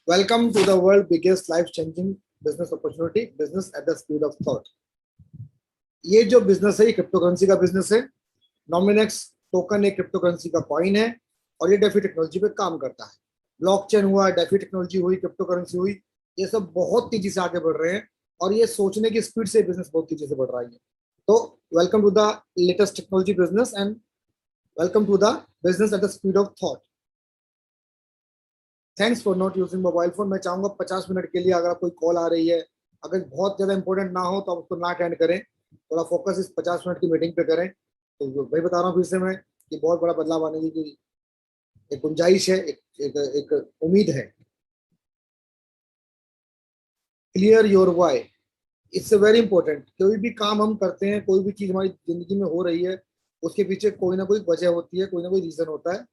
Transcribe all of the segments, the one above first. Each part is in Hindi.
Welcome to the world biggest life-changing business opportunity, business at the speed of thought. ये जो बिजनेस है ये क्रिप्टो करेंसी का बिजनेस है। नॉमिनेक्स टोकन एक क्रिप्टो करेंसी का कॉइन है और ये डेफी टेक्नोलॉजी पे काम करता है। ब्लॉकचेन हुआ, डेफी टेक्नोलॉजी हुई, क्रिप्टो करेंसी हुई, ये सब बहुत तेजी से आगे बढ़ रहे हैं और ये सोचने की स्पीड से बिजनेस बहुत तेजी से बढ़ रहा है। तो welcome to the latest technology business and welcome to the business at the speed of thought. Thanks for not using mobile phone. मैं चाहूंगा 50 मिनट के लिए अगर कोई कॉल आ रही है, अगर बहुत ज्यादा इंपॉर्टेंट ना हो तो आप उसको ना अटेंड करें, थोड़ा फोकस इस 50 मिनट की मीटिंग पे करें। तो वही बता रहा हूँ फिर से मैं कि बहुत बड़ा बदलाव आने की एक गुंजाइश है, एक उम्मीद है। Clear your why, it's very important. कोई भी काम हम करते हैं, कोई भी चीज हमारी जिंदगी में हो रही है, उसके पीछे कोई ना कोई वजह होती है, कोई ना कोई रीजन होता है,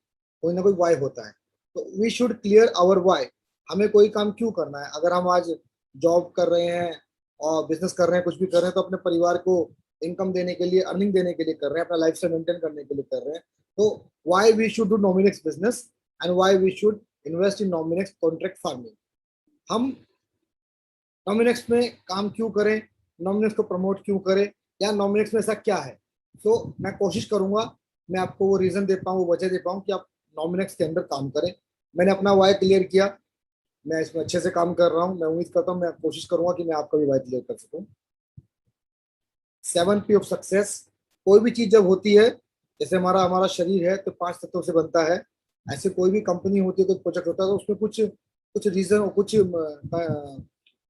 कोई ना कोई वाई होता है। तो we should clear our why. हमें कोई काम क्यों करना है? अगर हम आज जॉब कर रहे हैं और बिजनेस कर रहे हैं, कुछ भी कर रहे हैं, तो अपने परिवार को इनकम देने के लिए, अर्निंग देने के लिए कर रहे हैं, अपना लाइफ स्टाइल मेंटेन करने के लिए कर रहे हैं। तो why we should do Nominex business and why we should invest in Nominex contract farming. हम नॉमिनेक्स में काम क्यों करें, नॉमिनेक्स को प्रमोट क्यों करें, या नॉमिनेक्स में ऐसा क्या है? तो मैं कोशिश करूंगा मैं आपको वो रीजन दे पाऊँ, वो वजह दे पाऊँ कि आप नॉमिनेक्स के अंदर काम करें। मैंने अपना वाई क्लियर किया, मैं इसमें अच्छे से काम कर रहा हूँ। मैं उम्मीद करता हूँ, मैं कोशिश करूंगा कि मैं आपका भी वाई क्लियर कर सकूँ। 7P of success. कोई भी चीज जब होती है, जैसे हमारा हमारा शरीर है तो 5 तत्वों से बनता है। ऐसे कोई भी कंपनी होती है, कोई प्रोजेक्ट होता है, तो उसमें कुछ कुछ रीजन और कुछ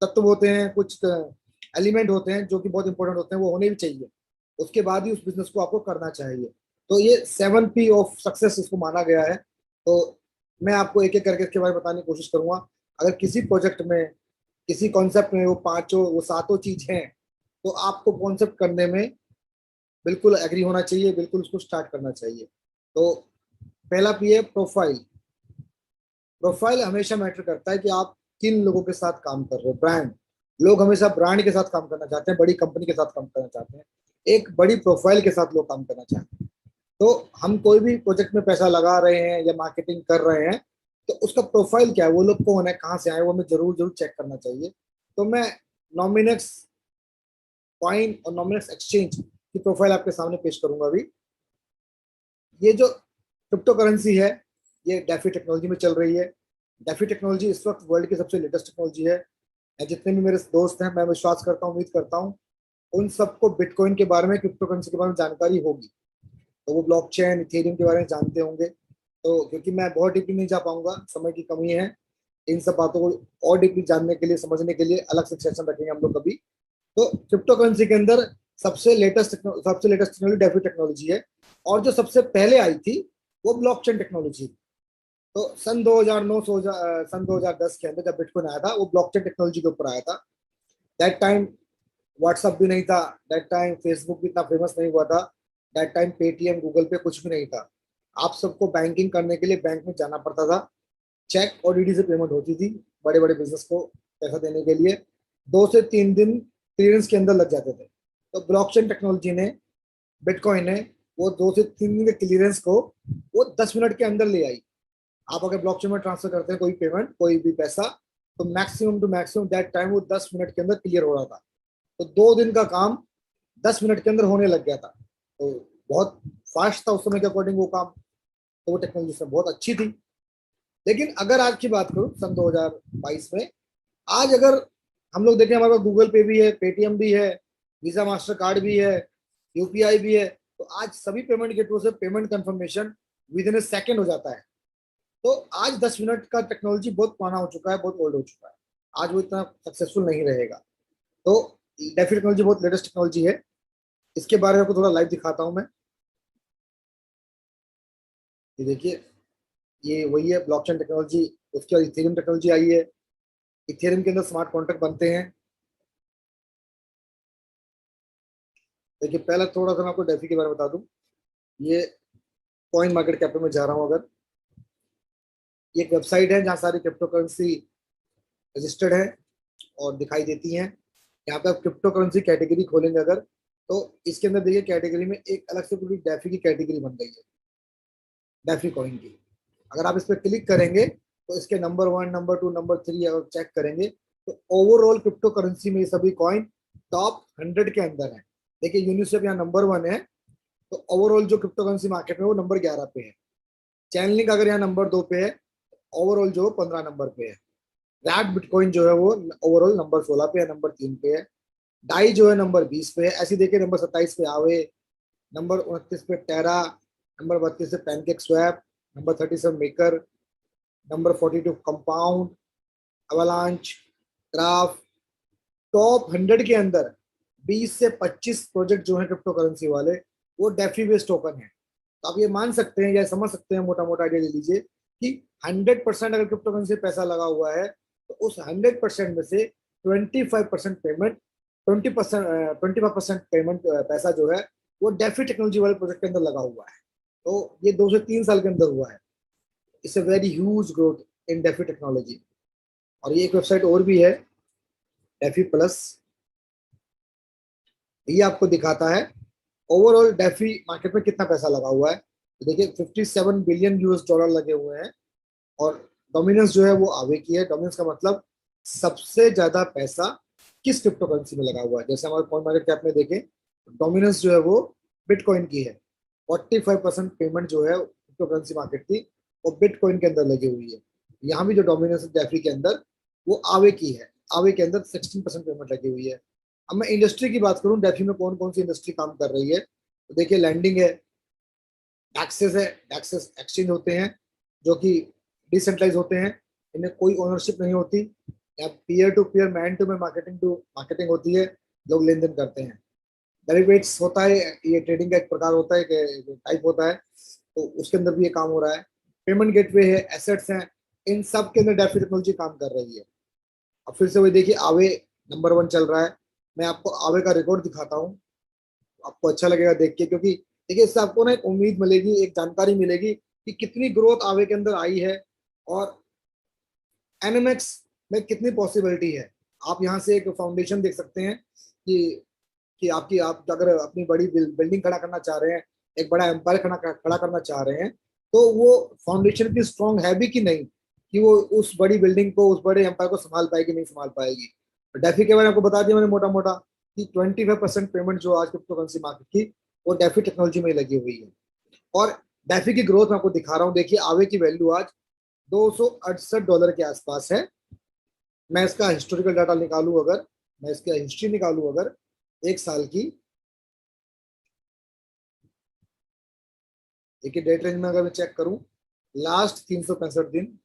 तत्व होते हैं, कुछ एलिमेंट होते हैं जो कि बहुत इंपॉर्टेंट होते हैं, वो होने भी चाहिए। उसके बाद ही उस बिजनेस को आपको करना चाहिए। तो ये 7P ऑफ सक्सेस इसको माना गया है। तो मैं आपको एक एक करके इसके बारे में बताने की कोशिश करूंगा। अगर किसी प्रोजेक्ट में, किसी कॉन्सेप्ट में वो सातों चीज हैं, तो आपको कॉन्सेप्ट करने में बिल्कुल एग्री होना चाहिए, बिल्कुल उसको स्टार्ट करना चाहिए। तो पहला पी है प्रोफाइल। प्रोफाइल हमेशा मैटर करता है कि आप किन लोगों के साथ काम कर रहे हो। ब्रांड, लोग हमेशा ब्रांड के साथ काम करना चाहते हैं, बड़ी कंपनी के साथ काम करना चाहते हैं, एक बड़ी प्रोफाइल के साथ लोग काम करना चाहते हैं। तो हम कोई भी प्रोजेक्ट में पैसा लगा रहे हैं या मार्केटिंग कर रहे हैं, तो उसका प्रोफाइल क्या है, वो लोग कौन है, कहाँ से आए, वो हमें जरूर जरूर चेक करना चाहिए। तो मैं नॉमिनेक्स कॉइन और नॉमिनेक्स एक्सचेंज की प्रोफाइल आपके सामने पेश करूंगा अभी। ये जो क्रिप्टो करेंसी है, ये डेफी टेक्नोलॉजी में चल रही है। डेफी टेक्नोलॉजी इस वक्त वर्ल्ड की सबसे लेटेस्ट टेक्नोलॉजी है। जितने भी मेरे दोस्त हैं, मैं विश्वास करता हूँ, उम्मीद करता हूँ उन सबको बिटकॉइन के बारे में, क्रिप्टो करेंसी के बारे में जानकारी होगी। तो वो ब्लॉकचेन, इथेरियम के बारे में जानते होंगे। तो क्योंकि मैं बहुत डीपली नहीं जा पाऊंगा, समय की कमी है, इन सब बातों को और डीपली जानने के लिए, समझने के लिए अलग से सेशन रखेंगे हम लोग कभी। तो क्रिप्टो करेंसी के अंदर सबसे लेटेस्ट टेक्नोलॉजी डेफी टेक्नोलॉजी है। और जो सबसे पहले आई थी वो ब्लॉकचेन टेक्नोलॉजी। तो सन 2009 सन 2010 के अंदर जब बिटकॉइन आया था, वो ब्लॉकचेन टेक्नोलॉजी के ऊपर आया था। दैट टाइम व्हाट्सअप भी नहीं था, दैट टाइम फेसबुक भी इतना फेमस नहीं हुआ था, दैट टाइम पेटीएम, गूगल पे कुछ भी नहीं था। आप सबको बैंकिंग करने के लिए बैंक में जाना पड़ता था, चेक और डीडी से पेमेंट होती थी। बड़े बड़े बिजनेस को पैसा देने के लिए 2 से 3 दिन क्लियरेंस के अंदर लग जाते थे। तो ब्लॉकचेन टेक्नोलॉजी ने, बिटकॉइन ने, वो 2 से 3 दिन के क्लियरेंस को वो 10 मिनट के अंदर ले आई। आप अगर ब्लॉकचेन में ट्रांसफर करते हैं कोई पेमेंट, कोई भी पैसा, तो maximum to maximum that time वो 10 मिनट के अंदर क्लियर हो रहा था। तो 2 दिन का काम 10 मिनट के अंदर होने लग गया था। तो बहुत फास्ट था उस समय के अकॉर्डिंग वो काम। तो वो टेक्नोलॉजी से बहुत अच्छी थी। लेकिन अगर आज की बात करूं, सन 2022 में, आज अगर हम लोग देखें, हमारे पास गूगल पे भी है, पेटीएम भी है, वीजा मास्टर कार्ड भी है, यूपीआई भी है। तो आज सभी पेमेंट गेटवे से payment confirmation with in A second हो जाता है। तो आज 10 मिनट का टेक्नोलॉजी बहुत पुराना हो चुका है, बहुत ओल्ड हो चुका है। आज वो इतना सक्सेसफुल नहीं रहेगा। तो डेफी टेक्नोलॉजी बहुत लेटेस्ट टेक्नोलॉजी है। इसके बारे में आपको थोड़ा लाइव दिखाता हूं मैं। ये देखिए, ये वही है ब्लॉकचेन टेक्नोलॉजी। उसके बाद इथेरियम टेक्नोलॉजी आई है। इथेरियम के अंदर स्मार्ट कॉन्ट्रैक्ट बनते हैं। देखिए, पहले थोड़ा सा मैं आपको डेफी के बारे में बता दूं। ये कॉइन मार्केट कैपिटल में जा रहा हूं अगर, ये एक वेबसाइट है जहाँ सारी क्रिप्टो करेंसी रजिस्टर्ड है और दिखाई देती हैं। यहाँ पे आप क्रिप्टो करेंसी कैटेगरी खोलेंगे अगर, तो इसके अंदर देखिए कैटेगरी में एक अलग से पूरी डेफी की कैटेगरी बन गई है, डेफी कॉइन की। अगर आप इस पर क्लिक करेंगे तो इसके नंबर 1, नंबर 2, नंबर 3 अगर चेक करेंगे तो ओवरऑल क्रिप्टो करेंसी में ये सभी कॉइन टॉप 100 के अंदर है। देखिए यूनिस्वेप यहाँ नंबर 1 है, तो ओवरऑल जो क्रिप्टो करेंसी मार्केट में वो नंबर 11 पे है। चैनलिंक अगर यहाँ नंबर 2 पे है, ओवरऑल जो 15 नंबर पे है। रैट बिटकॉइन जो है वो ओवरऑल नंबर 16 पे है, नंबर 3 पे है। डाई जो है नंबर 20 पे है। ऐसे देखिए नंबर 27 पे आवे, नंबर 29 पे टेरा, नंबर 32 पे pancake swap, number 37 maker, number 42 compound, avalanche, graph. Top 100 के अंदर 20 से 25 प्रोजेक्ट जो है क्रिप्टो करेंसी वाले वो डेफी बेस्ड टोकन है। तो आप ये मान सकते हैं या समझ सकते हैं, मोटा मोटा आइडिया ले लीजिए कि 100% अगर क्रिप्टो करेंसी पैसा लगा हुआ है तो उस 100% में से 25% पेमेंट, 25% पेमेंट पैसा जो है वो डेफी टेक्नोलॉजी वाले प्रोजेक्ट के अंदर लगा हुआ है। तो ये 2 से 3 साल के अंदर हुआ है। It's a very huge growth in DeFi technology. और ये एक वेबसाइट और भी है, डेफी प्लस। ये आपको दिखाता है ओवरऑल डेफी मार्केट में कितना पैसा लगा हुआ है। तो देखिए 57 बिलियन यूएस डॉलर लगे हुए हैं। और डोमिनेंस जो है वो आवे की है। डोमिनेंस का मतलब सबसे ज्यादा पैसा किस क्रिप्टो करेंसी में लगा हुआ है। जैसे हमारे कॉइन मार्केट कैप में देखें, डोमिनेंस जो है वो बिटकॉइन की है। 45% पेमेंट जो है क्रिप्टो करेंसी मार्केट की वो बिटकॉइन के अंदर लगी हुई है। यहाँ भी जो डोमिनेंस है डेफी के अंदर वो आवे की है। आवे के अंदर 16% पेमेंट लगी हुई है। अब मैं इंडस्ट्री की बात करूं, डेफी में कौन कौन सी इंडस्ट्री काम कर रही है, तो देखिए लैंडिंग है, टैक्सेस है। टैक्सेस एक्सचेंज होते हैं जो कि डिसेंट्रलाइज होते हैं, इन्हें कोई ओनरशिप नहीं होती। यहाँ peer to peer, man to man marketing होती है, लोग लेन देन करते हैं। डेरिवेट्स होता है, ये ट्रेडिंग का एक प्रकार होता है, टाइप होता है, तो उसके अंदर भी ये काम हो रहा है। पेमेंट गेटवे है, एसेट्स हैं, इन सब के अंदर डेफी टेक्नोलॉजी काम कर रही है। अब फिर से वही देखिए आवे नंबर 1 चल रहा है। मैं आपको आवे का रिकॉर्ड दिखाता हूँ, आपको अच्छा लगेगा देख के, क्योंकि देखिए इससे आपको ना एक उम्मीद मिलेगी, एक जानकारी मिलेगी कि कितनी ग्रोथ आवे के अंदर आई है और एनएमएक्स में कितनी पॉसिबिलिटी है। आप यहाँ से एक फाउंडेशन देख सकते हैं कि आप अगर अपनी बड़ी बिल्डिंग खड़ा करना चाह रहे हैं, एक बड़ा एम्पायर खड़ा करना चाह रहे हैं, तो वो फाउंडेशन की स्ट्रांग है भी कि नहीं, कि वो उस बड़ी बिल्डिंग को, उस बड़े एम्पायर को संभाल पाएगी नहीं संभाल पाएगी। डेफी के बारे में आपको बता दिया मैंने मोटा मोटा कि 25% पेमेंट जो आज क्रिप्टो करेंसी मार्केट की वो डेफी टेक्नोलॉजी में लगी हुई है। और डेफी की ग्रोथ मैं आपको दिखा रहा हूँ। देखिए आवे की वैल्यू आज $268 के आसपास है। मैं इसका हिस्टोरिकल डाटा निकालू, अगर मैं इसका हिस्ट्री निकालू अगर 1 साल की, देखिए डेट रेंज में अगर मैं चेक करूं, लास्ट 365 दिन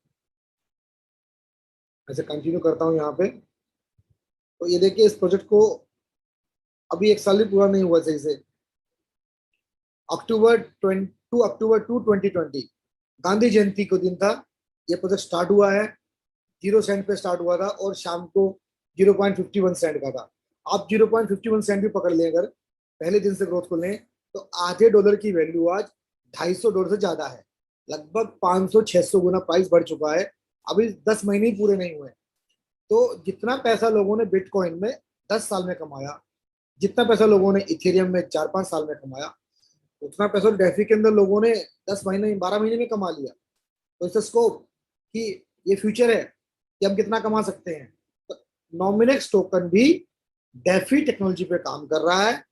ऐसे कंटिन्यू करता हूं यहाँ पे, तो ये देखिए इस प्रोजेक्ट को अभी 1 साल भी पूरा नहीं हुआ सही से। अक्टूबर 2 2020 गांधी जयंती को दिन था, ये प्रोजेक्ट स्टार्ट हुआ है। 0 सेंट पे स्टार्ट हुआ था और शाम को 0.51 सेंट का था। आप 0.51 सेंट भी पकड़ लें, अगर पहले दिन से ग्रोथ को लें, तो आधे डॉलर की वैल्यू आज $250 से ज्यादा है। लगभग 500-600 गुना प्राइस बढ़ चुका है। अभी 10 महीने ही पूरे नहीं हुए। तो जितना पैसा लोगों ने बिटकॉइन में 10 साल में कमाया, जितना पैसा लोगों ने इथेरियम में 4-5 साल में कमाया, उतना पैसा डेफी के अंदर लोगों ने 10 महीने 12 महीने में कमा लिया। तो इसका स्कोप कि ये फ्यूचर है कि हम कितना कमा सकते हैं। तो नॉमिनेक्स टोकन भी डेफी टेक्नोलॉजी पे काम कर रहा है।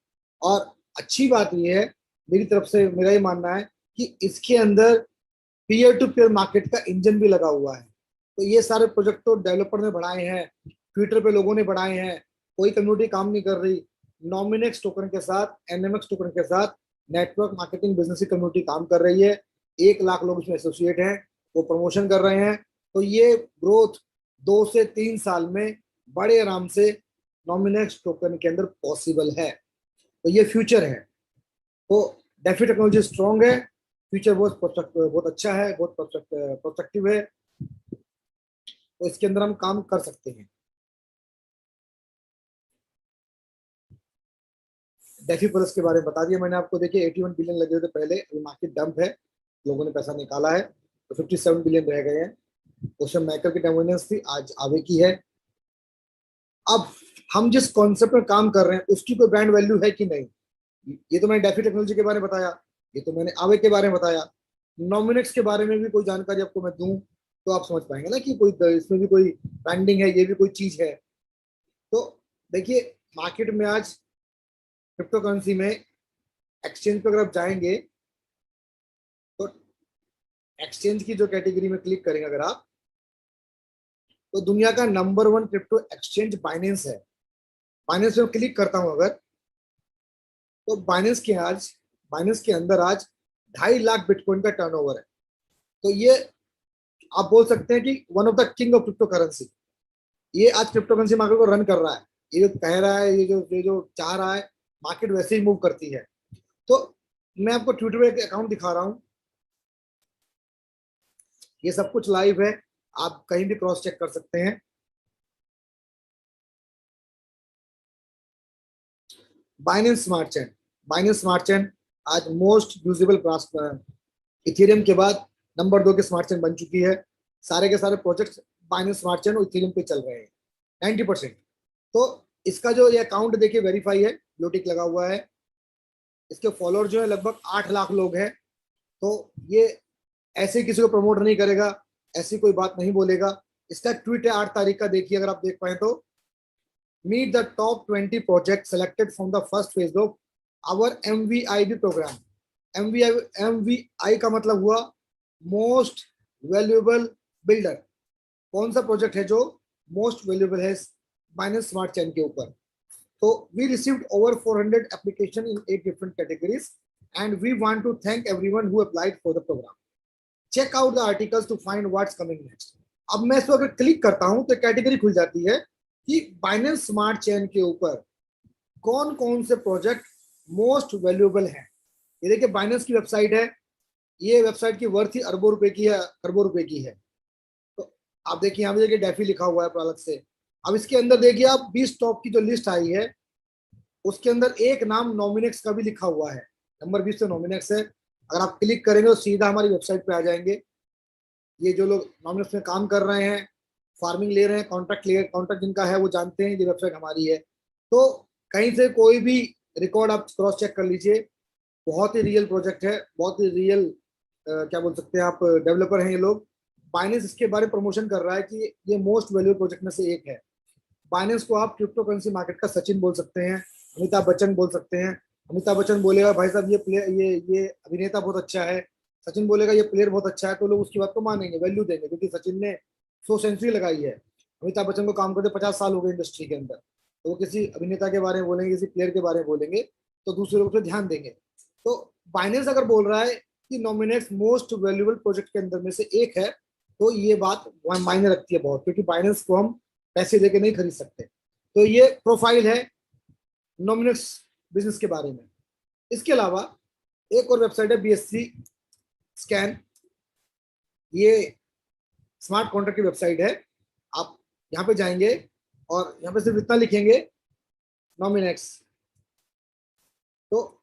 और अच्छी बात यह है, मेरी तरफ से मेरा ये मानना है कि इसके अंदर पीयर टू पीयर मार्केट का इंजन भी लगा हुआ है। तो ये सारे प्रोजेक्ट तो डेवलपर ने बढ़ाए हैं, ट्विटर पे लोगों ने बढ़ाए हैं, कोई कम्युनिटी काम नहीं कर रही। नॉमिनेक्स टोकन के साथ, एनएमएक्स टोकन के साथ नेटवर्क मार्केटिंग बिजनेस की कम्युनिटी काम कर रही है। 1 लाख लोग इसमें एसोसिएट हैं, वो प्रमोशन कर रहे हैं। तो ये ग्रोथ 2 से 3 साल में बड़े आराम से नॉमिनेक्स टोकन के अंदर पॉसिबल है। तो ये फ्यूचर है। तो डेफी टेक्नोलॉजी स्ट्रॉन्ग है, फ्यूचर बहुत अच्छा है, बहुत प्रोस्पेक्टिव है। तो इसके अंदर हम काम कर सकते हैं। डेफी प्लस के बारे में बता दिया मैंने आपको। देखिए 81 बिलियन लगे हुए थे पहले, अभी मार्केट डंप है, लोगों ने पैसा निकाला है, तो 57 बिलियन रह गए हैं। उसमें मैकर की डोमिनेंस थी, आज आवे की है। अब हम जिस कॉन्सेप्ट में काम कर रहे हैं उसकी कोई ब्रांड वैल्यू है कि नहीं, ये तो मैंने डेफी टेक्नोलॉजी के बारे में बताया, ये तो मैंने आवे के बारे में बताया। नॉमिनेक्स के बारे में भी कोई जानकारी आपको मैं दूं, तो आप समझ पाएंगे ना कि कोई इसमें भी कोई ब्रांडिंग है, ये भी कोई चीज है। तो देखिए, मार्केट में आज क्रिप्टो करेंसी में एक्सचेंज पे अगर आप जाएंगे तो एक्सचेंज की जो कैटेगरी में क्लिक करेंगे अगर आप, तो दुनिया का नंबर 1 क्रिप्टो एक्सचेंज बाइनेंस है। बाइनेंस में क्लिक करता हूं अगर, तो बाइनेंस के अंदर आज 2.5 लाख बिटकॉइन का टर्नओवर है। तो ये आप बोल सकते हैं कि one of the king of crypto currency, ये आज क्रिप्टो करेंसी मार्केट को रन कर रहा है। ये जो कह रहा है, ये जो चाह रहा है, मार्केट वैसे ही मूव करती है। तो मैं आपको ट्विटर पे एक अकाउंट दिखा रहा हूँ, ये सब कुछ लाइव है, आप कहीं भी क्रॉस चेक कर सकते हैं। बाइनेंस स्मार्ट चेन आज मोस्ट यूजेबल इथेरियम के बाद नंबर 2 के स्मार्ट चेन बन चुकी है। सारे के सारे प्रोजेक्ट्स बाइनेंस स्मार्ट चेन और इथेरियम पे चल रहे हैं 90%। तो इसका जो ये अकाउंट देखिए वेरीफाई है, ब्लू टिक लगा हुआ है। इसके फॉलोअर जो है लगभग 8 लाख लोग हैं। तो ये ऐसे किसी को प्रमोट नहीं करेगा, ऐसी कोई बात नहीं बोलेगा। इसका ट्वीट है 8 तारीख का, देखिए अगर आप देख पाए तो, meet the top 20 project selected from the first phase of our MVIB program. MVI का मतलब हुआ मोस्ट वैल्यूएबल बिल्डर। कौन सा प्रोजेक्ट है जो मोस्ट वैल्यूएबल है बाइनेंस स्मार्ट चेन के ऊपर? तो we received over 400 application in 8 different categories and we want to thank everyone who applied for the program. Check out the articles to find what's coming next. अब मैं इस पर अगर क्लिक करता हूं तो कैटेगरी खुल जाती है कि बाइनेंस स्मार्ट चेन के ऊपर कौन कौन से प्रोजेक्ट मोस्ट वैल्यूएबल हैं। ये देखिए बाइनेंस की वेबसाइट है, ये वेबसाइट की वर्थ ही अरबों रुपए की है, खरबों रुपए की है। तो आप देखिए यहाँ पे देखिए डेफी लिखा हुआ है अलग से। अब इसके अंदर देखिए आप 20 टॉप की जो लिस्ट आई है, उसके अंदर एक नाम नॉमिनेक्स का भी लिखा हुआ है, नंबर 20 से नॉमिनेक्स है। अगर आप क्लिक करेंगे तो सीधा हमारी वेबसाइट पे आ जाएंगे। ये जो लोग नॉमिनेक्स में काम कर रहे हैं, फार्मिंग ले रहे हैं, कॉन्ट्रैक्ट जिनका है वो जानते हैं ये वेबसाइट हमारी है। तो कहीं से कोई भी रिकॉर्ड आप क्रॉस चेक कर लीजिए, बहुत ही रियल प्रोजेक्ट है, बहुत ही रियल क्या बोल सकते हैं आप, डेवलपर हैं ये लोग। बाइनेंस इसके बारे में प्रमोशन कर रहा है कि ये मोस्ट वैल्यूएबल प्रोजेक्ट में से एक है। बाइनेंस को आप क्रिप्टो करेंसी मार्केट का सचिन बोल सकते हैं, अमिताभ बच्चन बोल सकते हैं। अमिताभ बच्चन बोलेगा भाई साहब ये प्लेयर, ये अभिनेता बहुत अच्छा है, सचिन बोलेगा ये प्लेयर बहुत अच्छा है, तो लोग उसकी बात को मानेंगे, वैल्यू देंगे, क्योंकि सचिन ने 100 सेंचुरी लगाई है। अमिताभ बच्चन को काम करते 50 साल हो गए इंडस्ट्री के अंदर, तो वो किसी अभिनेता के बारे में बोलेंगे, किसी प्लेयर के बारे में बोलेंगे, तो दूसरे लोग उस पर ध्यान देंगे। तो बाइनेंस अगर बोल रहा है कि नॉमिनेट्स मोस्ट वैल्यूएबल प्रोजेक्ट के अंदर में से एक है, तो ये बात मायने रखती है बहुत, क्योंकि बाइनेंस को हम पैसे देके नहीं खरीद सकते। तो ये प्रोफाइल है नॉमिनेट्स बिजनेस के बारे में। इसके अलावा एक और वेबसाइट है BSC स्कैन, ये स्मार्ट कॉन्ट्रैक्ट की वेबसाइट है। आप यहाँ पे जाएंगे और यहाँ पे सिर्फ इतना लिखेंगे नॉमिनेक्स, तो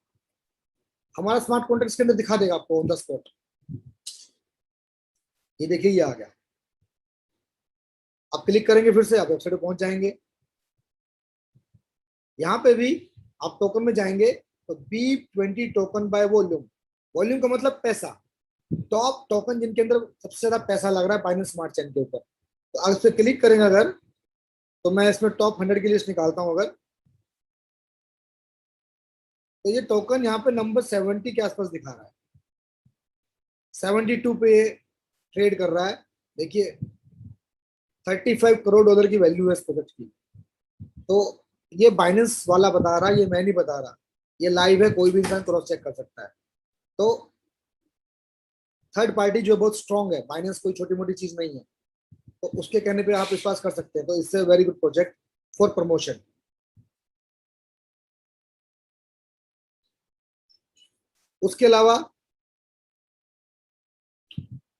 हमारा स्मार्ट कॉन्ट्रैक्ट के अंदर दिखा देगा आपको ऑन द स्पॉट। ये देखिए ये आ गया। आप क्लिक करेंगे फिर से आप वेबसाइट पे पहुंच जाएंगे। यहाँ पे भी आप टोकन में जाएंगे तो B20 token by volume, volume का मतलब पैसा, टॉप टोकन जिनके अंदर सबसे ज्यादा पैसा लग रहा है बाइनेंस स्मार्ट चेन के ऊपर। तो अगर इस पर क्लिक करेंगे अगर, तो मैं इसमें टॉप 100 की लिस्ट निकालता हूं अगर, तो ये टोकन यहाँ पे नंबर 70 के आसपास दिखा रहा है, 72 पे ट्रेड कर रहा है। देखिए 35 करोड़ डॉलर की वैल्यू है इस प्रोजेक्ट की। तो ये बाइनेंस वाला बता रहा है, ये मैं नहीं बता रहा, ये लाइव है, कोई भी इंसान क्रॉस चेक कर सकता है। तो थर्ड पार्टी जो बहुत स्ट्रांग है, बाइनेंस कोई छोटी मोटी चीज नहीं है, तो उसके कहने पे आप विश्वास कर सकते हैं। तो इससे very good project for promotion. उसके अलावा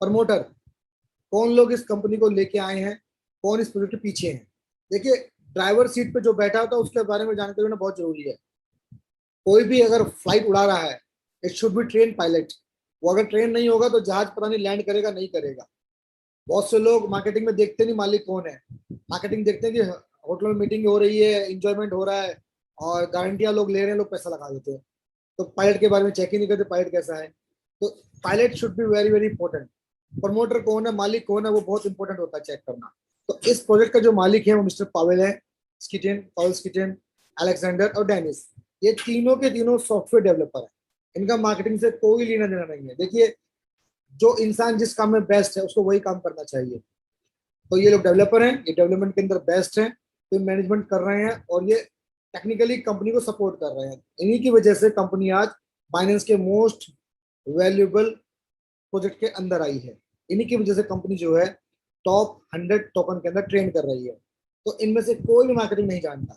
प्रमोटर, कौन लोग इस कंपनी को लेके आए हैं, कौन इस प्रोजेक्ट के पीछे हैं। देखिए ड्राइवर सीट पे जो बैठा होता है उसके बारे में जानकारी होना बहुत जरूरी है। कोई भी अगर फ्लाइट उड़ा रहा है, it should be train pilot. वो अगर ट्रेन नहीं होगा तो जहाज पता नहीं लैंड करेगा नहीं करेगा। बहुत से लोग मार्केटिंग में देखते नहीं मालिक कौन है, मार्केटिंग देखते हैं कि होटल में मीटिंग हो रही है, इंजॉयमेंट हो रहा है और गारंटियां लोग ले रहे हैं, लोग पैसा लगा देते हैं। तो पायलट के बारे में चेक ही नहीं करते पायलट कैसा है। तो pilot should be very very important. Promoter कौन है, मालिक कौन है, वो बहुत इंपॉर्टेंट होता है चेक करना। तो इस प्रोजेक्ट का जो मालिक है वो मिस्टर पावेल है, स्किटेन, पावेल स्किटेन, अलेक्जेंडर और डेनिस। ये तीनों के तीनों सॉफ्टवेयर डेवलपर है। इनका मार्केटिंग से कोई लेना देना नहीं है। देखिए, जो इंसान जिस काम में बेस्ट है उसको वही काम करना चाहिए। तो ये लोग डेवलपर हैं, ये डेवलपमेंट के अंदर बेस्ट हैं, तो मैनेजमेंट कर रहे हैं और ये टेक्निकली कंपनी को सपोर्ट कर रहे हैं। इन्हीं की वजह से कंपनी आज बाइनेंस के मोस्ट वैल्यूएबल प्रोजेक्ट के अंदर आई है। इन्हीं की वजह से कंपनी जो है टॉप 100 टोकन के अंदर ट्रेंड कर रही है। तो इनमें से कोई भी मार्केटिंग नहीं जानता।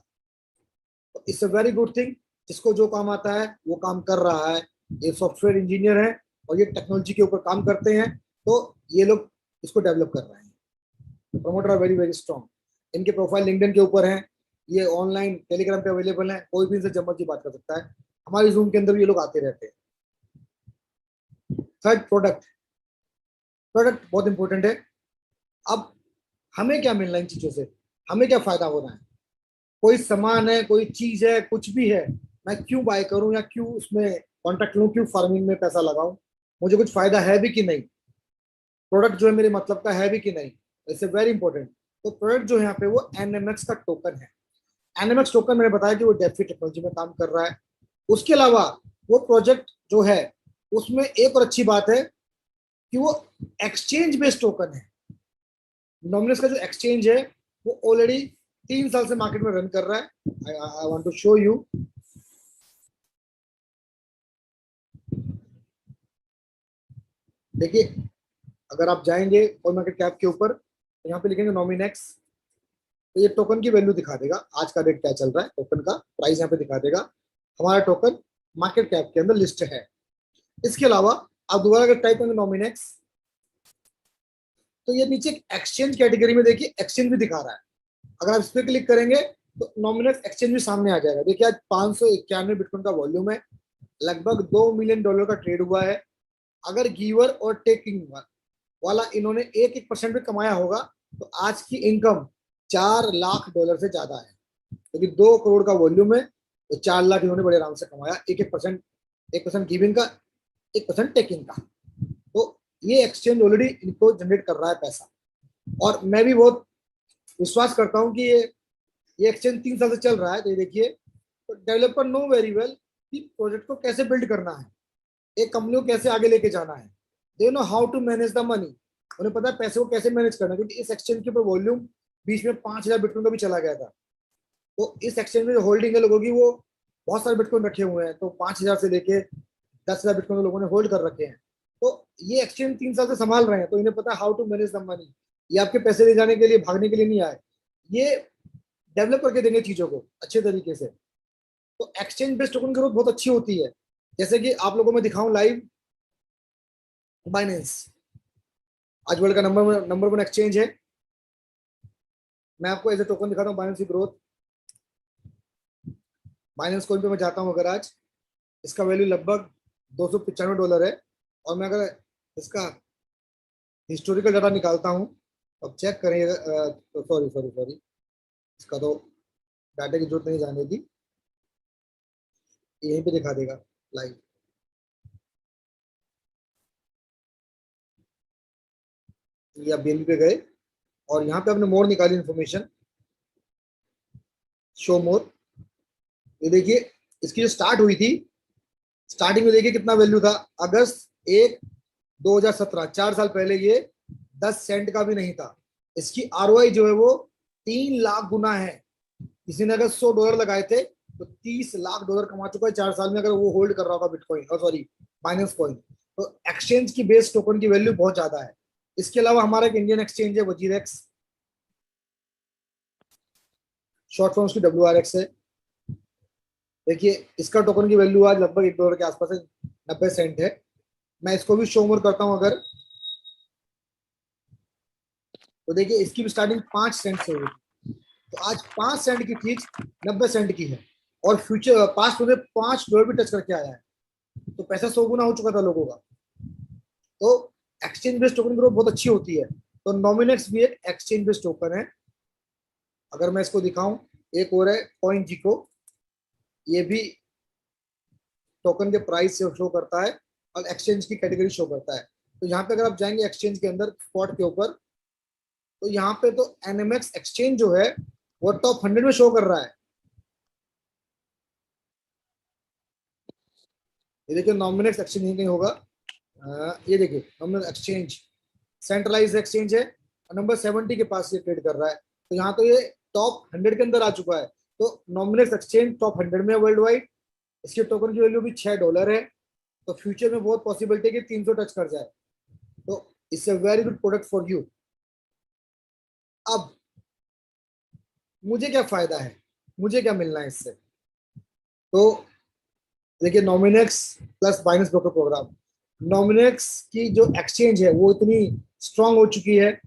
तो it's a very good thing, जिसको जो काम आता है वो काम कर रहा है। ये सॉफ्टवेयर इंजीनियर है और ये टेक्नोलॉजी के ऊपर काम करते हैं, तो ये लोग इसको डेवलप कर रहे हैं। Promoter are very very strong. इनके प्रोफाइल लिंक्डइन के ऊपर है, ये ऑनलाइन टेलीग्राम पे अवेलेबल है, कोई भी इनसे जब मर्जी बात कर सकता है। हमारी जूम के अंदर भी ये लोग आते रहते हैं। Third, product. प्रोडक्ट बहुत इंपॉर्टेंट है। अब हमें क्या मिलना है इन चीजों से, हमें क्या फायदा हो रहा है? कोई सामान है, कोई चीज है, कुछ भी है, मैं क्यों बाय करूं या क्यों उसमें कॉन्ट्रैक्ट लूं, क्यों फार्मिंग में पैसा लगाऊं? मुझे कुछ फायदा है भी कि नहीं? प्रोडक्ट जो है मेरे मतलब का है भी कि नहीं? It's very important. तो प्रोडक्ट जो है यहाँ पे वो एनएमएक्स का टोकन है। एनएमएक्स टोकन मैंने बताया कि वो डेफी टेक्नोलॉजी में काम कर रहा है। उसके अलावा वो प्रोजेक्ट जो है उसमें एक और अच्छी बात है कि वो एक्सचेंज बेस्ड टोकन है। नॉमिनस का जो एक्सचेंज है वो ऑलरेडी 3 साल से मार्केट में रन कर रहा है। I want to show you. देखिए, अगर आप जाएंगे कोई मार्केट कैप के ऊपर, तो यहाँ पे लिखेंगे नॉमिनेक्स, तो ये टोकन की वैल्यू दिखा देगा, आज का रेट क्या चल रहा है, टोकन का प्राइस यहाँ पे दिखा देगा। हमारा टोकन मार्केट कैप के अंदर लिस्ट है। इसके अलावा आप दोबारा अगर टाइप करेंगे नॉमिनेक्स, तो ये नीचे एक्सचेंज कैटेगरी में देखिए एक्सचेंज भी दिखा रहा है। अगर आप इस पर क्लिक करेंगे तो नॉमिनेक्स एक्सचेंज भी सामने आ जाएगा। देखिए, आज 591 बिटकॉइन का वॉल्यूम है, लगभग $2 मिलियन का ट्रेड हुआ है। अगर गिवर और टेकिंग वाला इन्होंने 1% भी कमाया होगा तो आज की इनकम $4 लाख से ज्यादा है, क्योंकि 2 करोड़ का वॉल्यूम है, तो 4 लाख इन्होंने बड़े आराम से कमाया। 1% 1% गिविंग का, 1% टेकिंग का। तो ये एक्सचेंज ऑलरेडी इनको जनरेट कर रहा है पैसा। और मैं भी बहुत विश्वास करता हूँ कि ये एक्सचेंज 3 साल से चल रहा है। तो ये देखिए, तो डेवलपर नो वेरी वेल कि प्रोजेक्ट को कैसे बिल्ड करना है, एक कंपनी को कैसे आगे लेके जाना है। They know how to manage the money. उन्हें पता है पैसे को कैसे मैनेज करना है, क्योंकि इस एक्सचेंज के ऊपर वॉल्यूम बीच में 5,000 बिटकॉइन का भी चला गया था। तो इस एक्सचेंज में जो होल्डिंग है लोगों की, वो बहुत सारे बिटकॉइन रखे हुए हैं, तो 5,000 से लेके 10,000 बिटकॉइन लोगों ने होल्ड कर रखे हैं। तो ये एक्सचेंज 3 साल से संभाल रहे हैं, तो इन्हें पता है how to manage the money. ये आपके पैसे ले जाने के लिए, भागने के लिए नहीं आए, ये डेवलप करके देंगे चीजों को अच्छे तरीके से। तो एक्सचेंज बेस्ड टोकन ग्रोथ बहुत अच्छी होती है। जैसे कि आप लोगों में दिखाऊं लाइव, बाइनेंस आज वर्ल्ड का नंबर 1 एक्सचेंज है। मैं आपको एज ए टोकन दिखाता हूँ बाइनेंस की ग्रोथ। बाइनेंस कोइन पे मैं जाता हूँ, अगर आज इसका वैल्यू लगभग $295 है, और मैं अगर इसका हिस्टोरिकल डाटा निकालता हूँ, अब चेक करें, तो सॉरी सॉरी सॉरी, इसका तो डाटा की जरूरत नहीं जाने की, यहीं पे दिखा देगा लाइव। ये आप BNB पे गए और यहाँ पे आपने मोर निकाली इन्फॉर्मेशन, शो मोर। ये देखिए, इसकी जो स्टार्ट हुई थी, स्टार्टिंग में देखिए कितना वैल्यू था। अगस्त 1, 2017, 4 साल पहले ये 10 सेंट का भी नहीं था। इसकी ROI जो है वो 3 लाख गुना है। किसी ने अगर $100 लगाए थे तो $30 लाख कमा चुका है 4 साल में, अगर वो होल्ड कर रहा होगा बिटकॉइन, और सॉरी बाइनेंस कॉइन। तो एक्सचेंज की बेस टोकन की वैल्यू बहुत ज्यादा है। इसके अलावा हमारा एक इंडियन एक्सचेंज है वजीरेक्स, शॉर्ट फॉर्म उसकी WRX है। देखिए, इसका टोकन की वैल्यू आज लगभग $1 के आसपास है, 90 सेंट है। मैं इसको भी शो मोर करता हूं अगर, तो देखिए इसकी भी स्टार्टिंग 5 सेंट से हुई, तो आज 5 सेंट की चीज 90 सेंट की है, और फ्यूचर पास्ट में $5 भी टच करके आया है। तो पैसा 100 गुना हो चुका था लोगों का। तो एक्सचेंज बेस्ड टोकन ग्रोथ बहुत अच्छी होती है। तो नॉमिनेक्स भी एक एक्सचेंज बेस्ड टोकन है। अगर मैं इसको दिखाऊं, एक और है कॉइन जिको, ये भी टोकन के प्राइस से शो करता है और एक्सचेंज की कैटेगरी शो करता है। तो यहाँ पे अगर आप जाएंगे एक्सचेंज के अंदर स्पॉट के ऊपर, तो यहाँ पे तो एनएमएक्स एक्सचेंज जो है वो टॉप 100 में शो कर रहा है। ये देखिए नॉमिनेक्स एक्सचेंज नहीं कहीं होगा। ये देखिए नॉमिनेक्स एक्सचेंज सेंट्रलाइज एक्सचेंज है, नंबर 70 के पास ये ट्रेड कर रहा है। तो यहाँ तो ये टॉप 100 के अंदर आ चुका है। तो नॉमिनेक्स एक्सचेंज टॉप 100 में है वर्ल्ड वाइड। इसके टोकन की वैल्यू भी $6 है। तो फ्यूचर में बहुत पॉसिबिलिटी है कि 300 टच कर जाए। तो it's a very good product for you. अब मुझे क्या फायदा है, मुझे क्या मिलना है इससे? तो देखिए नॉमिनेक्स प्लस बाइनेंस ब्रोकर प्रोग्राम, नॉमिनेक्स की जो एक्सचेंज है वो इतनी स्ट्रांग हो चुकी है,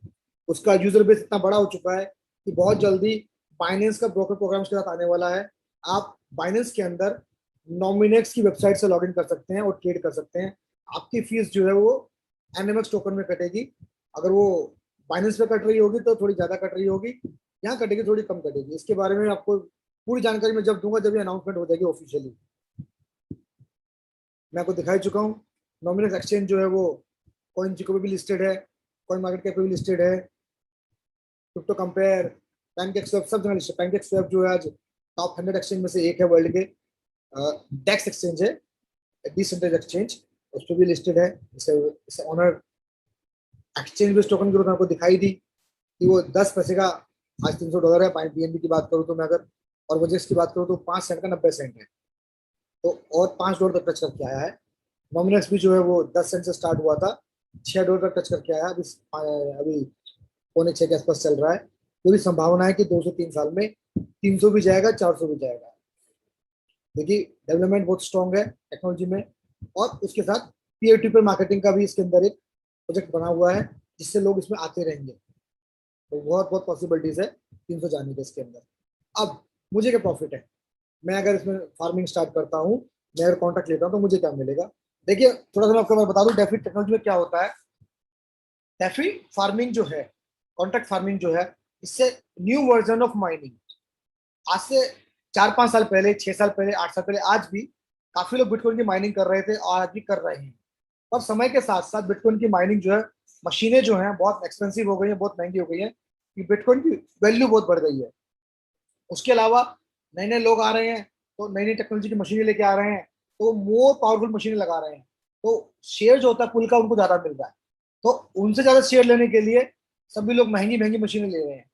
उसका यूजर बेस इतना बड़ा हो चुका है कि बहुत जल्दी बाइनेंस का ब्रोकर प्रोग्राम के साथ आने वाला है। आप बाइनेंस के अंदर नॉमिनेक्स की वेबसाइट से लॉगिन कर सकते हैं और ट्रेड कर सकते हैं। आपकी फीस जो है वो एनएमएक्स टोकन में कटेगी। अगर वो बाइनेंस पे कट रही होगी तो थोड़ी ज्यादा कट रही होगी, यहाँ कटेगी थोड़ी कम कटेगी। इसके बारे में आपको पूरी जानकारी मैं जब दूंगा जब ये अनाउंसमेंट हो जाएगी ऑफिशियली। मैं आपको दिखा चुका हूँ नॉमिनेक्स एक्सचेंज जो है वो कॉइन जिको पे भी लिस्टेड है, कॉइन मार्केट कैप पे भी लिस्टेड है, क्रिप्टो कंपेयर, पैनकेक स्वैप सब जगह लिस्टेड। पैनकेक स्वैप जो है आज टॉप 100 एक्सचेंज में से एक है वर्ल्ड के। डेक्स एक्सचेंज है, डिसेंट्रलाइज्ड एक्सचेंज, उस पर भी लिस्टेड है। इसे ऑनर एक्सचेंज बेस्ड टोकन की ग्रोथ आपको दिखाई दी कि वो 10 पैसे का आज $300 है। बीएनबी की बात करूँ तो मैं अगर, और वजेक्स की बात करूँ तो 5 सेंट का 90 सेंट है। तो और $5 तक टच करके आया है। नॉमिनेक्स भी जो है वो 10 सेंट से स्टार्ट हुआ था, $6 तक टच करके आया। अभी अभी 5:45 के आसपास चल रहा है। पूरी संभावना है कि 2 से 3 साल में 300 भी जाएगा, 400 भी जाएगा। देखिए डेवलपमेंट बहुत स्ट्रॉन्ग है टेक्नोलॉजी में। और उसके साथ पीयर टू पीयर मार्केटिंग का भी इसके अंदर एक प्रोजेक्ट बना हुआ है जिससे लोग इसमें आते रहेंगे। तो बहुत बहुत पॉसिबिलिटीज है 300 जाने के इसके अंदर। अब मुझे क्या प्रॉफिट है, मैं अगर इसमें फार्मिंग स्टार्ट करता हूँ, मैं अगर कॉन्ट्रैक्ट लेता हूँ तो मुझे क्या मिलेगा? देखिए थोड़ा सा मैं आपको बता दूं डेफी टेक्नोलॉजी में क्या होता है। डेफी फार्मिंग जो है, कॉन्ट्रैक्ट फार्मिंग जो है, इससे न्यू वर्जन ऑफ माइनिंग। आज से 4-5 साल पहले, 6 साल पहले, 8 साल पहले, आज भी काफी लोग बिटकॉइन की माइनिंग कर रहे थे और आज भी कर रहे हैं। और समय के साथ साथ बिटकॉइन की माइनिंग जो है, मशीनें जो हैं बहुत एक्सपेंसिव हो गई हैं, बहुत महंगी हो गई हैं, कि बिटकॉइन की वैल्यू बहुत बढ़ गई है। उसके अलावा नए नए लोग आ रहे हैं तो नई नई टेक्नोलॉजी की मशीनें लेके आ रहे हैं, तो मोर पावरफुल मशीनें लगा रहे हैं। तो शेयर जो होता है पुल का उनको ज्यादा मिल रहा है। तो उनसे ज्यादा शेयर लेने के लिए सभी लोग महंगी महंगी मशीनें ले रहे हैं।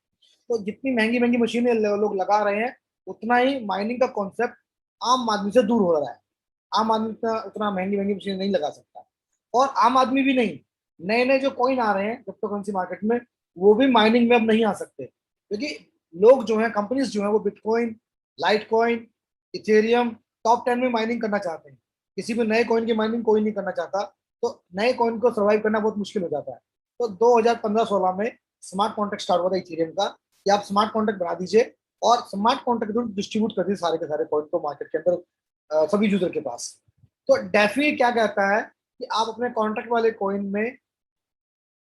तो जितनी महंगी महंगी मशीनें लोग लगा रहे हैं, उतना ही माइनिंग का कॉन्सेप्ट आम आदमी से दूर हो रहा है। आम आदमी उतना महंगी महंगी मशीनें नहीं लगा सकता। और आम आदमी भी नहीं, नए नए जो कॉइन आ रहे हैं क्रिप्टो करेंसी मार्केट में, वो भी माइनिंग में अब नहीं आ सकते, क्योंकि लोग जो है, कंपनीज जो है, वो bitcoin, light coin, Ethereum, top 10 में माइनिंग करना चाहते हैं। किसी भी नए कॉइन की माइनिंग कोई नहीं करना चाहता। तो नए कॉइन को सर्वाइव करना बहुत मुश्किल हो जाता है। तो 2015-16 में स्मार्ट कॉन्ट्रैक्ट स्टार्ट हुआ था इथेरियम का, कि आप स्मार्ट कॉन्ट्रैक्ट बना दीजिए और स्मार्ट कॉन्ट्रैक्ट डिस्ट्रीब्यूट कर दीजिए सारे के सारे कॉइन को मार्केट के अंदर, सभी यूजर के पास। तो डेफी क्या कहता है कि आप अपने कॉन्ट्रैक्ट वाले कॉइन में,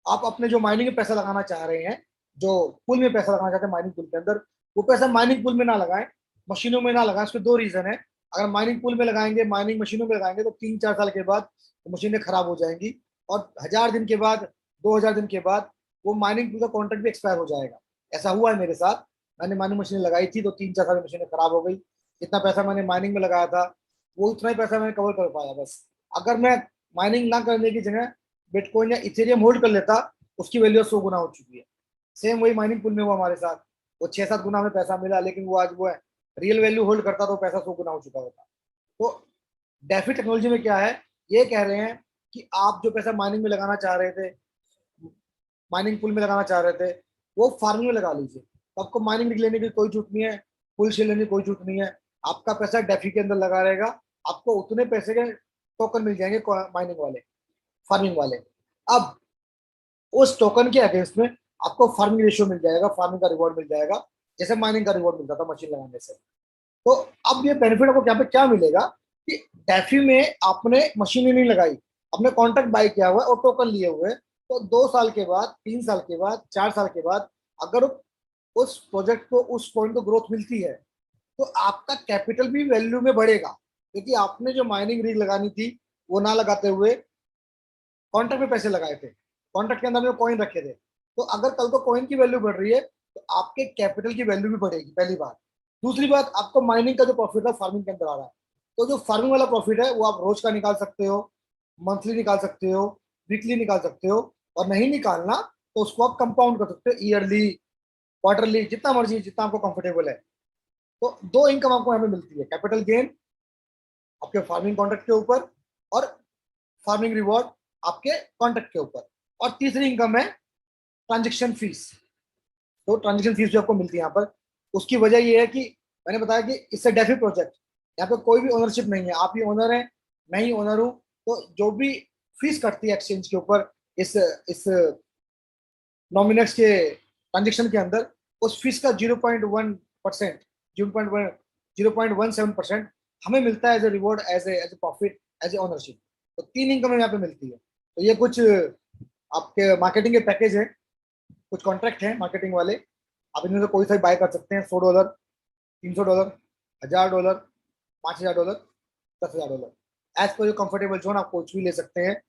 आप अपने जो माइनिंग में पैसा लगाना चाह रहे हैं, जो पुल में पैसा लगाना चाहते हैं माइनिंग पुल के अंदर, वो पैसा माइनिंग पुल में ना लगाएं, मशीनों में ना लगाएं। इसके दो रीजन है। अगर माइनिंग पुल में लगाएंगे, माइनिंग मशीनों में लगाएंगे, तो 3-4 साल के बाद तो मशीनें खराब हो जाएंगी, और 1000 दिन के बाद, 2000 दिन के बाद वो माइनिंग पुल का कॉन्ट्रैक्ट भी एक्सपायर हो जाएगा। ऐसा हुआ है मेरे साथ। मैंने माइनिंग मशीनें लगाई थी तो 3-4 साल में मशीनें खराब हो गई। जितना पैसा मैंने माइनिंग में लगाया था, वो उतना ही पैसा मैंने कवर कर पाया बस। अगर मैं माइनिंग ना करने की जगह बिटकॉइन या इथेरियम होल्ड कर लेता, उसकी वैल्यू 100 गुना हो चुकी है। सेम वही माइनिंग पुल में हुआ हमारे साथ। वो 6-7 गुना हमें पैसा मिला, लेकिन वो आज वो है, रियल वैल्यू होल्ड करता तो पैसा 100 गुना हो चुका होता। तो डेफी टेक्नोलॉजी में क्या है, ये कह रहे हैं कि आप जो पैसा माइनिंग में लगाना चाह रहे थे, माइनिंग पुल में लगाना चाह रहे थे, वो फार्मिंग में लगा लीजिए। तो आपको माइनिंग लेने की कोई छूट नहीं है, पुल से लेने की कोई छूट नहीं है। आपका पैसा डेफी के अंदर लगा रहेगा। आपको उतने पैसे के टोकन मिल जाएंगे माइनिंग वाले, फार्मिंग वाले। अब उस टोकन के अगेंस्ट में आपको फार्मिंग रेशियो मिल जाएगा, फार्मिंग का रिवॉर्ड मिल जाएगा, जैसे माइनिंग का रिवॉर्ड मिलता था मशीन लगाने से। तो अब ये बेनिफिट आपको यहाँ पे क्या मिलेगा कि डेफी में आपने मशीन ही नहीं लगाई, अपने कॉन्ट्रैक्ट बाय किया हुआ है और टोकन लिए हुए हैं। तो 2 साल के बाद, 3 साल के बाद, 4 साल के बाद, अगर उस प्रोजेक्ट को, उस पॉइंट को ग्रोथ मिलती है, तो आपका कैपिटल भी वैल्यू में बढ़ेगा। क्योंकि आपने जो माइनिंग रिग लगानी थी वो ना लगाते हुए कॉन्ट्रैक्ट में पैसे लगाए थे, कॉन्ट्रैक्ट के अंदर हमने कॉइन रखे थे। तो अगर कल को कॉइन की वैल्यू बढ़ रही है तो आपके कैपिटल की वैल्यू भी बढ़ेगी, पहली बात। दूसरी बात, आपको माइनिंग का जो प्रॉफिट है फार्मिंग के अंदर आ रहा है, तो जो फार्मिंग वाला प्रॉफिट है वो आप रोज का निकाल सकते हो, मंथली निकाल सकते हो, वीकली निकाल सकते हो, और नहीं निकालना तो उसको आप कंपाउंड कर सकते हो, ईयरली, क्वार्टरली, जितना मर्जी, जितना आपको कंफर्टेबल है। तो दो इनकम आपको यहाँ पे मिलती है, कैपिटल गेन आपके फार्मिंग कॉन्ट्रैक्ट के ऊपर, और फार्मिंग रिवॉर्ड आपके कॉन्ट्रैक्ट के ऊपर। और तीसरी इनकम है ट्रांजेक्शन फीस। तो ट्रांजेक्शन फीस जो आपको मिलती है यहाँ पर, उसकी वजह ये है कि मैंने बताया कि इससे डेफी प्रोजेक्ट, यहाँ पे कोई भी ओनरशिप नहीं है, आप ही ओनर हैं, मैं ही ओनर हूँ। तो जो भी फीस कटती है एक्सचेंज के ऊपर इस नॉमिनेक्स के ट्रांजेक्शन के अंदर, उस फीस का 0.1%, 0.17% हमें मिलता है as a reward, as a profit, as a ownership. तो तीन इनकम यहाँ पे मिलती है। तो ये कुछ आपके मार्केटिंग के पैकेज है, कुछ कॉन्ट्रैक्ट हैं मार्केटिंग वाले, आप इनमें से कोई सा भी बाय कर सकते हैं। $100, $300, $1000, $5000, $10,000, एज पर कंफर्टेबल जोन आप कुछ भी ले सकते हैं।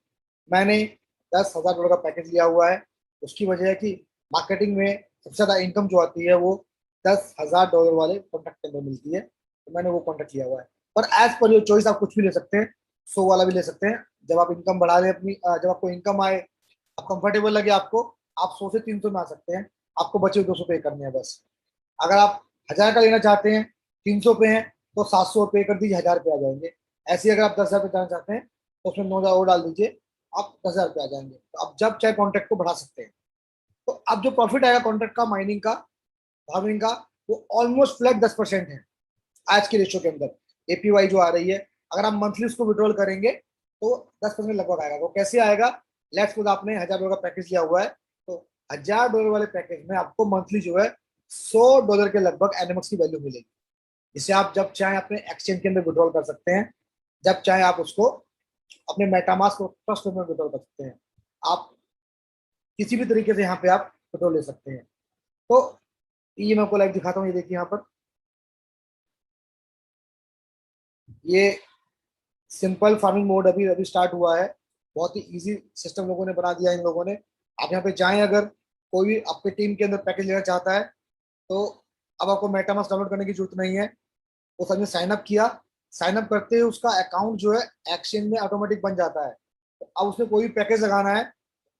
मैंने $10,000 का पैकेज लिया हुआ है। उसकी वजह है कि मार्केटिंग में सबसे ज़्यादा इनकम जो आती है वो $10,000 वाले कॉन्ट्रैक्ट के अंदर मिलती है, तो मैंने वो कॉन्ट्रैक्ट लिया हुआ है। पर एज पर योर चॉइस आप कुछ भी ले सकते हैं, 100 वाला भी ले सकते हैं। जब आप इनकम बढ़ा लें अपनी, जब आपको इनकम आए, आप कंफर्टेबल लगे आपको, आप 100 से 300 में आ सकते हैं। आपको बचे 200 पे करने हैं बस। अगर आप 1000 का लेना चाहते हैं, 300 पे हैं, तो 700 पे कर दीजिए, 1000 पे आ जाएंगे। ऐसे ही अगर आप 10,000 पे जाना चाहते हैं तो उसमें 9,000 और डाल दीजिए, आप 10,000 पे आ जाएंगे। तो आप जब चाहे कॉन्ट्रैक्ट को बढ़ा सकते हैं। तो अब जो प्रॉफिट आएगा कॉन्ट्रैक्ट का, माइनिंग का, फार्मिंग का, वो ऑलमोस्ट फ्लैट 10% है आज के रेशो के अंदर। एपीवाई जो आ रही है, अगर आप मंथली उसको विड्रॉल करेंगे तो 10% लगभग आएगा। वो कैसे आएगा? लेट्स सपोज आपने $1000 का पैकेज लिया हुआ है, तो $1000 वाले पैकेज में आपको मंथली जो है $100 के लगभग एनएमएक्स की वैल्यू मिलेगी, जिसे आप जब चाहे अपने एक्सचेंज के अंदर विड्रॉल कर सकते हैं। जब चाहे आप उसको अपने मेटामास्क को ट्रस्ट में विड्रॉल कर सकते हैं। आप किसी भी तरीके से यहाँ पे आप विड्रॉल ले सकते हैं। तो ये मैं आपको लाइव दिखाता हूँ, ये देखिए यहाँ पर, ये सिंपल फार्मिंग मोड अभी अभी स्टार्ट हुआ है। बहुत ही इजी सिस्टम लोगों ने बना दिया इन लोगों ने। आप यहाँ पे जाएं, अगर कोई भी आपके टीम के अंदर पैकेज लेना चाहता है, तो अब आपको मेटामास्क डाउनलोड करने की जरूरत नहीं है। उस आदमी साइन अप किया, साइन अप करते ही उसका अकाउंट जो है एक्सचेंज में ऑटोमेटिक बन जाता है। तो अब उसमें कोई भी पैकेज लगाना है,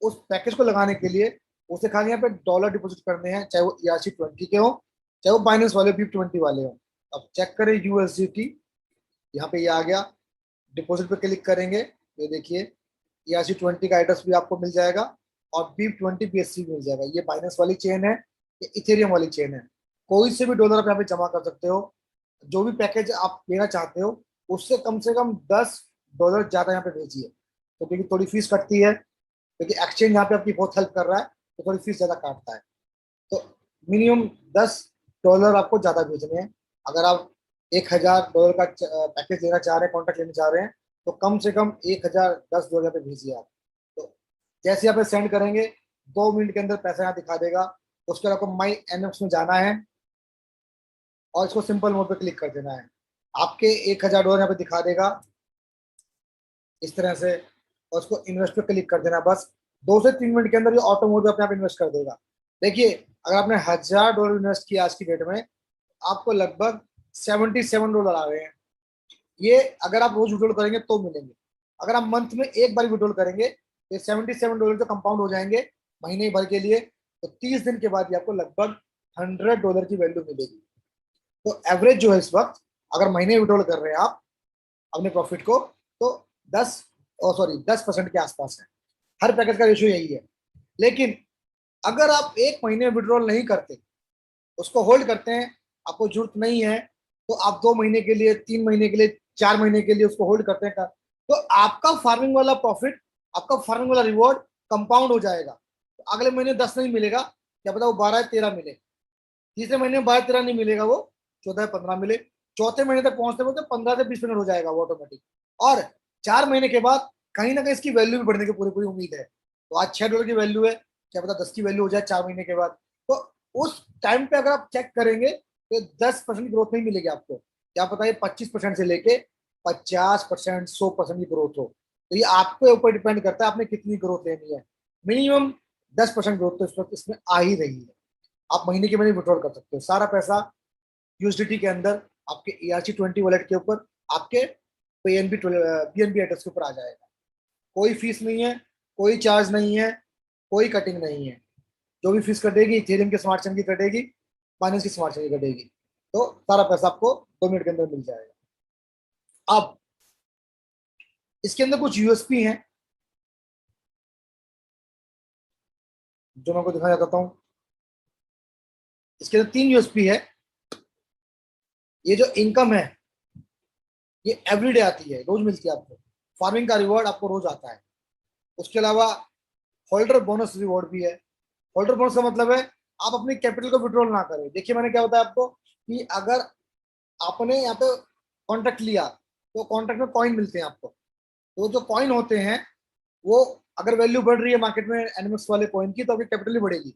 उस पैकेज को लगाने के लिए उसे खाली यहाँ पे डॉलर डिपॉजिट करने हैं, चाहे वो ERC20 के हो, चाहे वो बाइनेंस वाले BIP20 वाले हो। अब चेक करें USDT, यहाँ पे ये आ गया। डिपॉजिट पे क्लिक करेंगे, ये देखिए ERC20 का एड्रेस भी आपको मिल जाएगा, और BIP20 BSC भी मिल जाएगा। ये बाइनेंस वाली चेन है, ये इथेरियम वाली चेन है। कोई से भी डॉलर आप यहाँ पे जमा कर सकते हो, जो भी पैकेज आप लेना चाहते हो उससे कम से कम $10 ज्यादा यहाँ पे भेजिए। तो क्योंकि थोड़ी फीस कटती है, क्योंकि एक्सचेंज यहाँ पे आपकी बहुत हेल्प कर रहा है, तो थोड़ी फीस ज्यादा काटता है। तो मिनिमम $10 आपको ज्यादा भेजने हैं। अगर आप $1,000 का पैकेज लेना चाह रहे हैं, कॉन्ट्रैक्ट लेना चाह रहे हैं, तो कम से कम 1,010 पे भेजिए आप। तो जैसे आप सेंड करेंगे, 2 मिनट के अंदर पैसा यहाँ दिखा देगा। उसके बाद आपको माई एनएक्स में जाना है और इसको सिंपल मोड पे क्लिक कर देना है। आपके $1,000 यहाँ पे दिखा देगा इस तरह से, और उसको इन्वेस्ट पे क्लिक कर देना। बस 2 से 3 मिनट के अंदर ये ऑटो मोड पे अपने आप इन्वेस्ट कर देगा। देखिए, अगर आपने $1,000 इन्वेस्ट किया आज की डेट में, आपको लगभग $77 आ रहे हैं। ये अगर आप रोज विड्रॉल करेंगे तो मिलेंगे। अगर आप मंथ में एक बार विड्रॉल करेंगे तो $77 तो कंपाउंड हो जाएंगे महीने भर के लिए। तो 30 दिन के बाद ये आपको लगभग $100 की वैल्यू मिलेगी। तो एवरेज जो है इस वक्त, अगर महीने विड्रॉल कर रहे हैं आप अपने प्रॉफिट को, तो 10% के आसपास है। हर पैकेज का रेशियो यही है। लेकिन अगर आप एक महीने विड्रॉल नहीं करते, उसको होल्ड करते हैं, आपको जरूरत नहीं है, तो आप 2 महीने के लिए, 3 महीने के लिए, 4 महीने के लिए उसको होल्ड करते हैं, तो आपका फार्मिंग वाला प्रॉफिट, आपका फार्मिंग वाला रिवॉर्ड कंपाउंड हो जाएगा। तो अगले महीने 10 नहीं मिलेगा, क्या पता वो 12 13 मिले। तीसरे महीने में 12 13 नहीं मिलेगा, वो 14 15 मिले। चौथे महीने तक पहुंचते पहुंचते 15 से 20% हो जाएगा वो ऑटोमेटिक। और 4 महीने के बाद कहीं ना कहीं इसकी वैल्यू भी बढ़ने की पूरी पूरी उम्मीद है। तो आज $6 की वैल्यू है, क्या पता 10 की वैल्यू हो जाए 4 महीने के बाद। तो उस टाइम पे अगर आप चेक करेंगे तो 10% ग्रोथ नहीं मिलेगी आपको, क्या पता ये 25% से लेके 50%, 100% की ग्रोथ हो। तो ये आपके ऊपर डिपेंड करता है आपने कितनी ग्रोथ लेनी है। मिनिमम 10% ग्रोथ तो इस वक्त इसमें आ ही रही है। आप महीने के महीने विड्रॉल कर सकते हो सारा पैसा यूएसडीटी के अंदर, आपके ERC20 वॉलेट के ऊपर, आपके पीएनबी एड्रेस के ऊपर आ जाएगा। कोई फीस नहीं है, कोई चार्ज नहीं है, कोई कटिंग नहीं है। जो भी फीस कटेगी इथेरियम के स्मार्ट चेन की कटेगी, बाइनेंस की स्मार्ट चेन की कटेगी। तो सारा पैसा आपको 2 मिनट के अंदर मिल जाएगा। अब इसके अंदर कुछ यूएसपी हैं जो मैं आपको दिखाना चाहता हूँ। इसके अंदर 3 यूएसपी है। ये जो इनकम है ये एवरीडे आती है, रोज मिलती है आपको। फार्मिंग का रिवॉर्ड आपको रोज आता है। उसके अलावा होल्डर बोनस रिवॉर्ड भी है। होल्डर बोनस का मतलब है आप अपनी कैपिटल को विड्रॉल ना करें। देखिए मैंने क्या बताया आपको कि अगर आपने यहाँ पे कॉन्ट्रैक्ट लिया तो कॉन्ट्रैक्ट में कॉइन मिलते हैं आपको। तो जो कॉइन होते हैं वो अगर वैल्यू बढ़ रही है मार्केट में एनएमएक्स वाले कॉइन की, तो आपकी कैपिटल भी बढ़ेगी।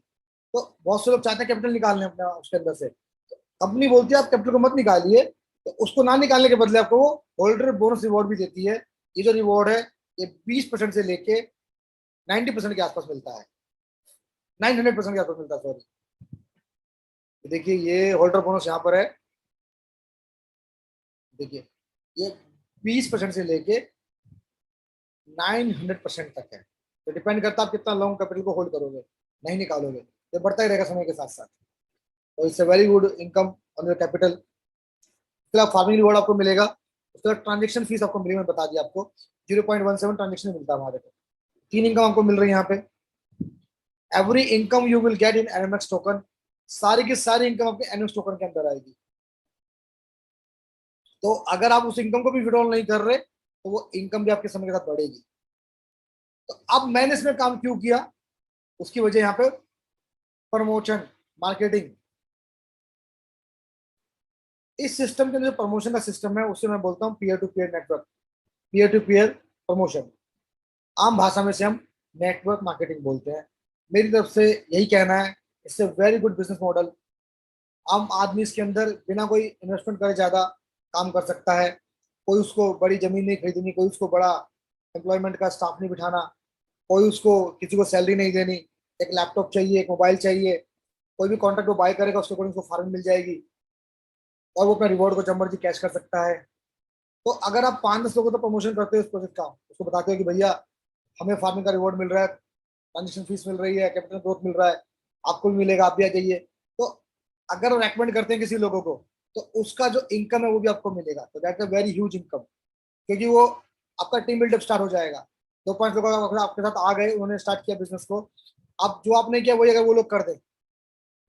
तो बहुत से लोग चाहते हैं कैपिटल निकालने अपना उसके अंदर से। कंपनी बोलती है आप कैपिटल को मत निकालिए, तो उसको ना निकालने के बदले आपको वो होल्डर बोनस रिवॉर्ड भी देती है। ये जो रिवॉर्ड है ये 20% से लेके 90% के आसपास मिलता है, 900% के आसपास मिलता है, सॉरी। देखिए ये होल्डर बोनस यहाँ पर है। देखिए ये 20% से लेके 900% तक है। तो डिपेंड करता है आप कितना लॉन्ग कैपिटल को होल्ड करोगे, नहीं निकालोगे। तो बढ़ता ही रहेगा समय के साथ साथ। तो इससे very good income on your capital. फिर आप फार्मिंग रिवॉर्ड आपको मिलेगा। उसके बाद ट्रांजेक्शन फीस आपको मिलेगी, मैंने बता दिया आपको 0.17 ट्रांजेक्शन मिलता है हमारे को। 3 इनकम आपको मिल रही है यहाँ पे। Every income you will get in NMX token. सारी की सारी इनकम आपके एनएमएक्स टोकन के अंदर आएगी। तो अगर आप उस इनकम को भी विड्रॉल नहीं कर रहे तो वो इनकम भी आपके समय के साथ बढ़ेगी। तो अब मैंने इसमें काम क्यों किया, उसकी वजह यहाँ पे प्रमोशन, मार्केटिंग। इस सिस्टम के अंदर जो प्रमोशन का सिस्टम है उसे मैं बोलता हूँ peer to peer network, peer to peer promotion. आम भाषा में से हम नेटवर्क मार्केटिंग बोलते हैं। मेरी तरफ से यही कहना है, इससे वेरी गुड बिजनेस मॉडल। आम आदमी इसके अंदर बिना कोई इन्वेस्टमेंट करे ज्यादा काम कर सकता है। कोई उसको बड़ी जमीन नहीं खरीदनी, कोई उसको बड़ा एम्प्लॉयमेंट का स्टाफ नहीं बिठाना, कोई उसको किसी को सैलरी नहीं देनी। एक लैपटॉप चाहिए, एक मोबाइल चाहिए, कोई भी कॉन्ट्रैक्ट वो बाय करेगा उसके अकॉर्डिंग उसको फार्मिंग मिल जाएगी और वो अपना रिवॉर्ड को जब मर्जी कैश कर सकता है। तो अगर आप 5-10 लोगों को प्रमोशन करते हो इस प्रोजेक्ट का, उसको बताते हो कि भैया हमें फार्मिंग का रिवॉर्ड मिल रहा है, ट्रांजेक्शन फीस मिल रही है, कैपिटल ग्रोथ मिल रहा है, आपको भी मिलेगा, आप भी आ जाइए। तो अगर रेकमेंड करते हैं किसी लोगों को तो उसका जो इनकम है वो भी आपको मिलेगा। तो that a very huge income, क्योंकि वो आपका टीम बिल्डअप स्टार्ट हो जाएगा। 2-5 लोग अगर आपके साथ आ गए, उन्होंने स्टार्ट किया बिजनेस को, अब जो आपने किया वही अगर वो लोग कर दें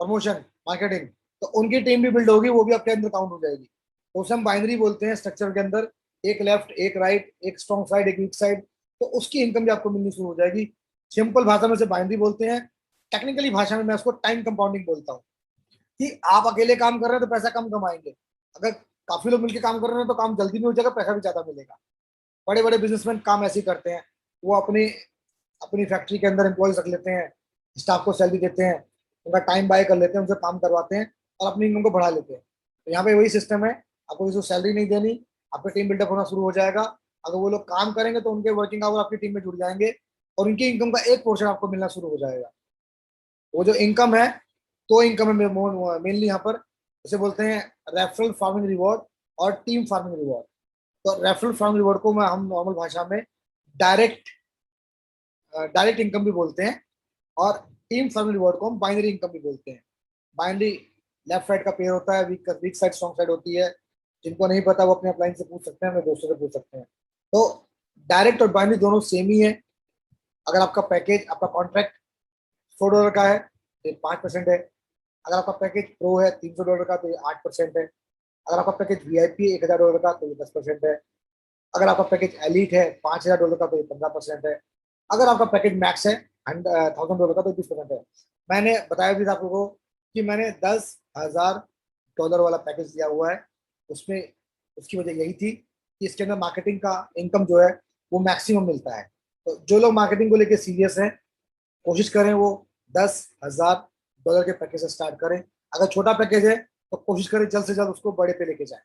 प्रमोशन मार्केटिंग, तो उनकी टीम भी बिल्ड होगी, वो भी आपके अंदर काउंट हो जाएगी। तो उसे हम बाइनरी बोलते हैं स्ट्रक्चर के अंदर, एक लेफ्ट एक राइट, एक स्ट्रॉन्ग साइड एक वीक साइड। तो उसकी इनकम भी आपको मिलनी शुरू हो जाएगी। सिंपल भाषा में से बाइनरी बोलते हैं, टेक्निकली भाषा में मैं उसको टाइम कंपाउंडिंग बोलता हूँ। कि आप अकेले काम कर रहे हैं तो पैसा कम कमाएंगे, अगर काफी लोग मिलकर काम कर रहे हैं तो काम जल्दी भी हो जाएगा, पैसा भी ज्यादा मिलेगा। बड़े बड़े बिजनेसमैन काम ऐसे ही करते हैं। वो अपनी अपनी फैक्ट्री के अंदर एम्प्लॉयज रख लेते हैं, स्टाफ को सैलरी देते हैं, उनका टाइम बाय कर लेते हैं, उनसे काम करवाते हैं और अपनी इनकम को बढ़ा लेते हैं। तो यहाँ पे वही सिस्टम है, आपको किसी को सैलरी नहीं देनी, आपका टीम बिल्डअप होना शुरू हो जाएगा। अगर वो लोग काम करेंगे तो उनके वर्किंग आवर आपकी टीम में जुड़ जाएंगे और उनकी इनकम का एक पोर्शन आपको मिलना शुरू हो जाएगा। वो जो इनकम है, तो इनकम है मेनली यहाँ पर इसे बोलते हैं रेफरल फार्मिंग रिवॉर्ड और टीम फार्मिंग रिवॉर्ड। तो रेफरल फार्मिंग रिवॉर्ड को मैं हम नॉर्मल भाषा में डायरेक्ट डायरेक्ट इनकम भी बोलते हैं और टीम फार्मिंग रिवॉर्ड को हम बाइनरी इनकम भी बोलते हैं। बाइनरी लेफ्ट साइड का पेयर होता है, वीक साइड स्ट्रॉन्ग साइड होती है। जिनको नहीं पता वो अपने अपलाइन से पूछ सकते हैं, अपने दोस्तों से पूछ सकते हैं। तो डायरेक्ट और बाइनरी दोनों सेम ही है। अगर आपका पैकेज, आपका कॉन्ट्रैक्ट $100 का है तो 5% है। अगर आपका पैकेज प्रो है $300 का तो ये 8% है। अगर आपका पैकेज वीआईपी है $1000 का तो ये 10% है। अगर आपका पैकेज एलिट है $5000 का तो ये 15% है। अगर आपका पैकेज मैक्स है $1000 का तो 20% है। मैंने बताया भी था आप लोगों को कि मैंने $10,000 वाला पैकेज लिया हुआ है। उसमें उसकी वजह यही थी कि इसके अंदर मार्केटिंग का इनकम जो है वो मैक्सिमम मिलता है। तो जो लोग मार्केटिंग को लेकर सीरियस हैं, कोशिश करें वो $10,000 के पैकेज से स्टार्ट करें। अगर छोटा पैकेज है तो कोशिश करें जल्द से जल्द उसको बड़े पे लेके जाएं।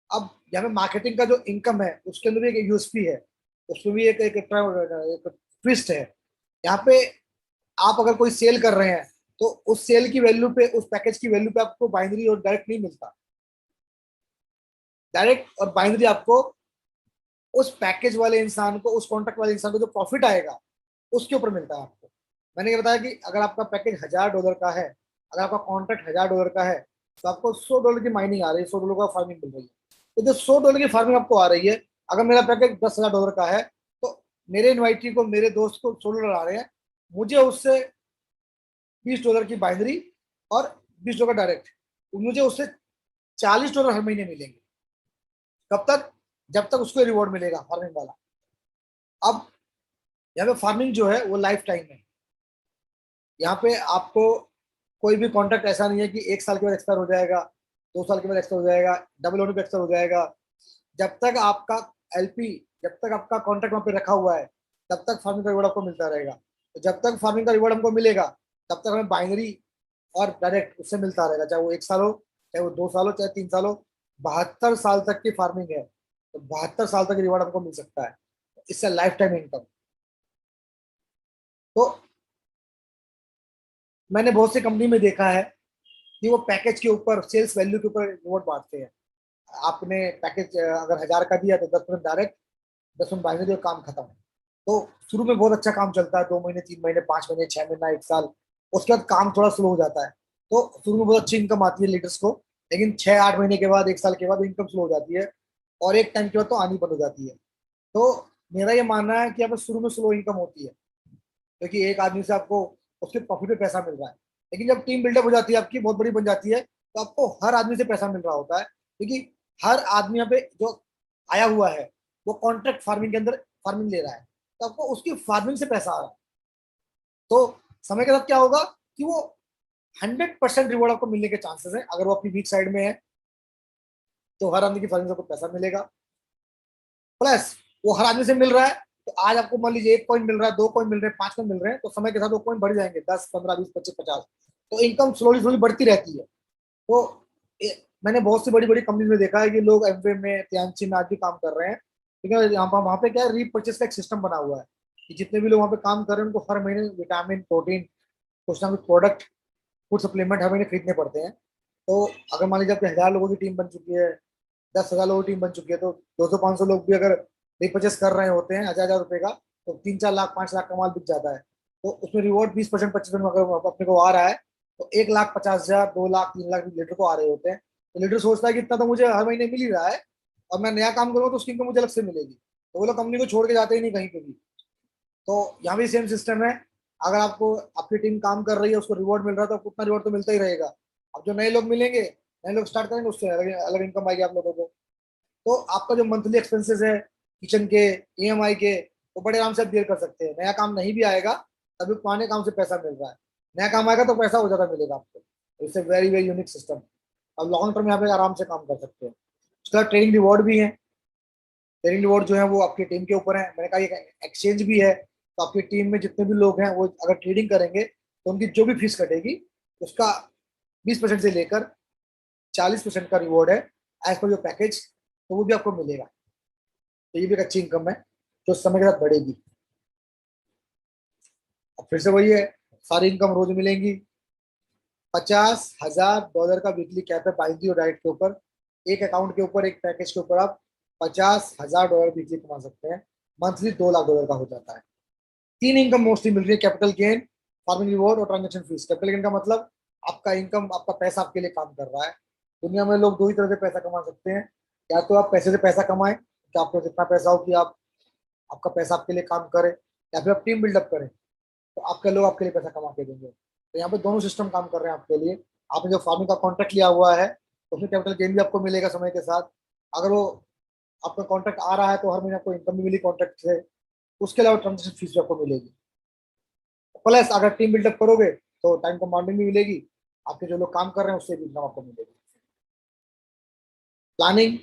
अब यहाँ पे मार्केटिंग का जो इनकम है उसके अंदर भी एक यूएसपी है। उसमें भी एक ट्विस्ट है यहाँ पे। आप अगर कोई सेल कर रहे हैं तो उस सेल की वैल्यू पे, उस पैकेज की वैल्यू पे आपको बाइनरी और डायरेक्ट नहीं मिलता। डायरेक्ट और बाइनरी आपको उस पैकेज वाले इंसान को, उस कॉन्ट्रैक्ट वाले इंसान को जो प्रॉफिट आएगा उसके ऊपर मिलता है आपको। मैंने ये बताया कि अगर आपका पैकेज $1000 का है, अगर आपका कॉन्ट्रैक्ट $1000 का है, तो आपको $100 की माइनिंग आ रही है, $100 का फार्मिंग मिल रही है। तो जो $100 की फार्मिंग आपको आ रही है, अगर मेरा पैकेज $10,000 का है, तो मेरे इन्वाइटी को, मेरे दोस्त को $100 आ रहे हैं, मुझे उससे $20 की बाइनरी और $20 डायरेक्ट, मुझे उससे $40 हर महीने मिलेंगे। कब तक? जब तक उसको रिवॉर्ड मिलेगा फार्मिंग वाला। अब यहाँ पे फार्मिंग जो है वो लाइफ टाइम है। यहाँ पे आपको कोई भी कॉन्ट्रैक्ट ऐसा नहीं है कि 1 साल के बाद एक्सपायर हो जाएगा, 2 साल के बाद एक्सपायर हो जाएगा, डबल होने पे एक्सपायर हो जाएगा। जब तक आपका एलपी, जब तक आपका कॉन्ट्रैक्ट वहां पे रखा हुआ है, तब तक फार्मिंग का रिवॉर्ड आपको मिलता रहेगा। तो जब तक फार्मिंग का रिवॉर्ड हमको मिलेगा, तब तक हमें बाइनरी और डायरेक्ट उससे मिलता रहेगा, चाहे वो 1 साल हो, चाहे वो 2 साल हो, चाहे 3 साल हो। 72 साल तक की फार्मिंग है, तो 72 साल तक रिवॉर्ड हमको मिल सकता है। इससे लाइफ टाइम इनकम। तो मैंने बहुत सी कंपनी में देखा है कि वो पैकेज के ऊपर, सेल्स वैल्यू के ऊपर रिवॉर्ड बांटते हैं। आपने पैकेज अगर 1000 का दिया तो 10% डायरेक्ट, 10% बाइनरी और काम खत्म। तो शुरू में बहुत अच्छा काम चलता है, 2 महीने, 3 महीने, 5 महीने, 6 महीना, 1 साल। उसके बाद काम थोड़ा स्लो हो जाता है। तो शुरू में बहुत अच्छी इनकम आती है लीडर्स को, लेकिन 6-8 महीने के बाद, 1 साल के बाद इनकम स्लो हो जाती है, और एक टाइम के बाद तो आनी बंद हो जाती है। तो मेरा ये मानना है कि यहाँ पे शुरू में स्लो इनकम होती है, क्योंकि एक आदमी से आपको उसके प्रॉफिट पे पैसा मिल रहा है। लेकिन जब टीम बिल्डअप हो जाती है, आपकी बहुत बड़ी बन जाती है, तो आपको हर आदमी से पैसा मिल रहा होता है, क्योंकि हर आदमी यहाँ पे जो आया हुआ है वो कॉन्ट्रैक्ट फार्मिंग के अंदर फार्मिंग ले रहा है, तो आपको उसकी फार्मिंग से पैसा आ रहा है। तो समय के साथ क्या होगा कि वो 100% रिवॉर्ड आपको मिलने के चांसेस है। अगर वो अपनी वीक साइड में है, तो हर आदमी की फार्मिंग से आपको पैसा मिलेगा, प्लस वो हर आदमी से मिल रहा है। तो आज आपको मान लीजिए 1 कॉइन मिल रहा है, 2 कॉइन मिल रहे हैं, 5 कॉइन मिल रहे हैं, तो समय के साथ वो कॉइन बढ़ जाएंगे, 10, 15, 20, 25, 50। तो इनकम स्लोली स्लोली बढ़ती रहती है। तो मैंने बहुत सी बड़ी बड़ी कंपनी में देखा है कि लोग एमवे में, त्यांची में आज भी काम कर रहे हैं, क्योंकि यहाँ पर, वहाँ पे क्या है, रीपर्चेस का एक सिस्टम बना हुआ है कि जितने भी लोग वहाँ पे काम कर रहे हैं उनको हर महीने विटामिन, प्रोटीन, कुछ ना कुछ प्रोडक्ट, फूड सप्लीमेंट हर महीने खरीदने पड़ते हैं। तो अगर मान लीजिए आपके 1000 लोगों की टीम बन चुकी है, 10,000 लोगों की टीम बन चुकी है, तो 200-500 लोग भी अगर रिपर्चेस कर रहे होते हैं 1000-1000 रुपए का, तो 3-4 लाख, 5 लाख का माल बिक जाता है। तो उसमें रिवॉर्ड 20%, 25% अगर अपने को आ रहा है, तो 1,50,000, 2 लाख, 3 लाख लीटर को आ रहे होते हैं। तो लीडर सोचता है कि इतना तो मुझे हर महीने मिल ही रहा है, और मैं नया काम करूंगा तो उसकी इनकम मुझे अलग से मिलेगी। तो वो लोग कंपनी को छोड़ के जाते ही नहीं कहीं पे भी। तो यहाँ भी सेम सिस्टम है। अगर आपको, आपकी टीम काम कर रही है, उसको रिवॉर्ड मिल रहा है, तो आपको उतना रिवॉर्ड तो मिलता ही रहेगा। अब जो नए लोग मिलेंगे, नए लोग स्टार्ट करेंगे, उससे अलग अलग इनकम आएगी आप लोगों को। तो आपका जो मंथली एक्सपेंसेस है किचन के, ईएमआई के, वो बड़े आराम से आप बेयर कर सकते हैं। नया काम नहीं भी आएगा, तभी पुराने काम से पैसा मिल रहा है। नया काम आएगा तो पैसा हो ज्यादा मिलेगा आपको। It's a very very unique system. अब लॉन्ग टर्म यहाँ पे आराम से काम कर सकते हैं। उसके बाद ट्रेनिंग रिवॉर्ड भी है। ट्रेनिंग रिवॉर्ड जो है वो आपकी टीम के ऊपर है। मैंने कहा ये एक्सचेंज भी है, तो आपकी टीम में जितने भी लोग हैं वो अगर ट्रेडिंग करेंगे, तो उनकी जो भी फीस कटेगी, उसका 20% से लेकर 40% का रिवॉर्ड है, एज पर जो पैकेज, तो वो भी आपको मिलेगा। तो ये भी एक अच्छी इनकम है जो समय के साथ बढ़ेगी। अब फिर से वही है, सारी इनकम रोज मिलेंगी। $50,000 का वीकली कैप है बाइनरी और डाइट के ऊपर। एक अकाउंट के ऊपर, एक पैकेज के ऊपर आप $50,000 वीकली कमा सकते हैं। मंथली $2 लाख का हो जाता है। तीन इनकम मोस्टली मिल रही है: कैपिटल गेन, फार्मिंग रिवॉर्ड और ट्रांजेक्शन फीस। कैपिटल गेन का मतलब आपका इनकम, आपका पैसा आपके लिए काम कर रहा है। दुनिया में लोग दो ही तरह से पैसा कमा सकते हैं: या तो आप पैसे से पैसा कमाएं, कि आपको जितना पैसा हो कि आप, आपका पैसा आपके लिए काम करे, या फिर आप टीम बिल्डअप करें, तो आपके लोग आपके लिए पैसा कमा के देंगे। तो यहाँ पे दोनों सिस्टम काम कर रहे हैं आपके लिए। आपने जो फार्मिंग का कॉन्ट्रैक्ट लिया हुआ है, उसमें कैपिटल गेन भी आपको मिलेगा समय के साथ। अगर वो आपका कॉन्ट्रैक्ट आ रहा है, तो हर महीने आपको इनकम भी मिली कॉन्ट्रैक्ट से। उसके अलावा ट्रांजेक्शन फीस भी आपको मिलेगी। प्लस अगर टीम बिल्डअप करोगे, तो टाइम कंपाउंडिंग भी मिलेगी, आपके जो लोग काम कर रहे हैं उससे भी इनकम आपको मिलेगी। प्लानिंग,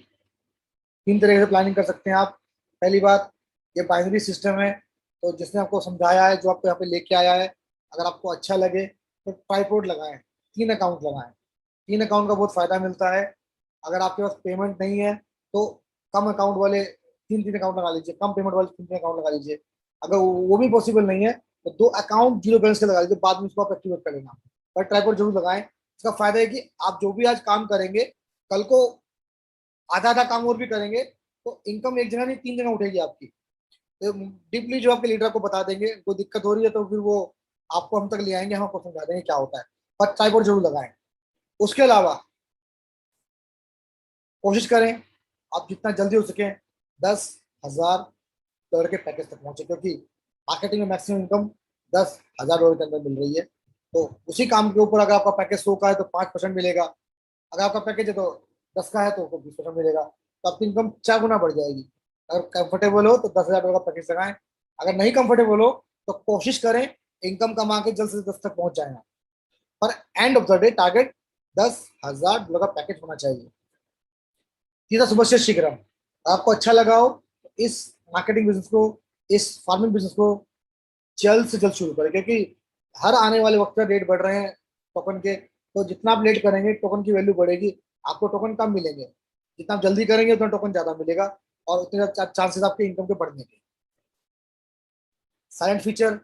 3 तरह से प्लानिंग कर सकते हैं आप। पहली बात, ये बाइनरी सिस्टम है, तो जिसने आपको समझाया है, जो आपको यहाँ पे लेके आया है, अगर आपको अच्छा लगे तो ट्राइपॉड लगाएं, 3 अकाउंट लगाएं। 3 अकाउंट का बहुत फायदा मिलता है। अगर आपके पास पेमेंट नहीं है, तो कम अकाउंट वाले तीन तीन अकाउंट लगा लीजिए, कम पेमेंट वाले तीन तीन अकाउंट लगा लीजिए। अगर वो भी पॉसिबल नहीं है तो 2 अकाउंट जीरो बैलेंस के लगा लीजिए, बाद में उसको आप एक्टिवेट कर लेना, पर ट्राइपॉड जरूर लगाएं। इसका फायदा है कि आप जो भी आज काम करेंगे, कल को आधा आधा काम और भी करेंगे तो इनकम एक जगह नहीं 3 जगह उठेगी आपकी। तो डीपली जो आपके लीडर को बता देंगे, कोई दिक्कत हो रही है तो फिर वो आपको हम तक ले आएंगे, हम आपको समझा देंगे क्या होता है, पर ट्राइपॉड जरूर लगाएं। उसके अलावा कोशिश करें आप जितना जल्दी हो सके 10,000 डॉलर के पैकेज तक पहुंचे, क्योंकि मार्केटिंग में मैक्सिमम इनकम 10,000 डॉलर के अंदर मिल रही है। तो उसी काम के ऊपर अगर आपका पैकेज 100 का है तो 5% मिलेगा, अगर आपका पैकेज है तो 10 का है तो 20% मिलेगा, तो आपकी इनकम 4 गुना बढ़ जाएगी। अगर कंफर्टेबल हो तो 10,000 डॉलर का पैकेज लगाएं, अगर नहीं कंफर्टेबल हो तो कोशिश करें इनकम कमा के जल्द से 10 तक पहुंच जाए, पर end of the day target 10,000 dollar का पैकेज होना चाहिए। तीसरा शुभस्य शीघ्रम, आपको अच्छा लगा हो तो इस मार्केटिंग बिजनेस को, इस फार्मिंग बिजनेस को जल्द से जल्द शुरू करें, क्योंकि हर आने वाले वक्त में रेट बढ़ रहे हैं टोकन के, तो जितना आप लेट करेंगे टोकन की वैल्यू बढ़ेगी, आपको टोकन कम मिलेंगे, जितना आप जल्दी करेंगे उतना टोकन ज्यादा मिलेगा और उतने चांसेस आपके इनकम के बढ़ने के। Silent feature,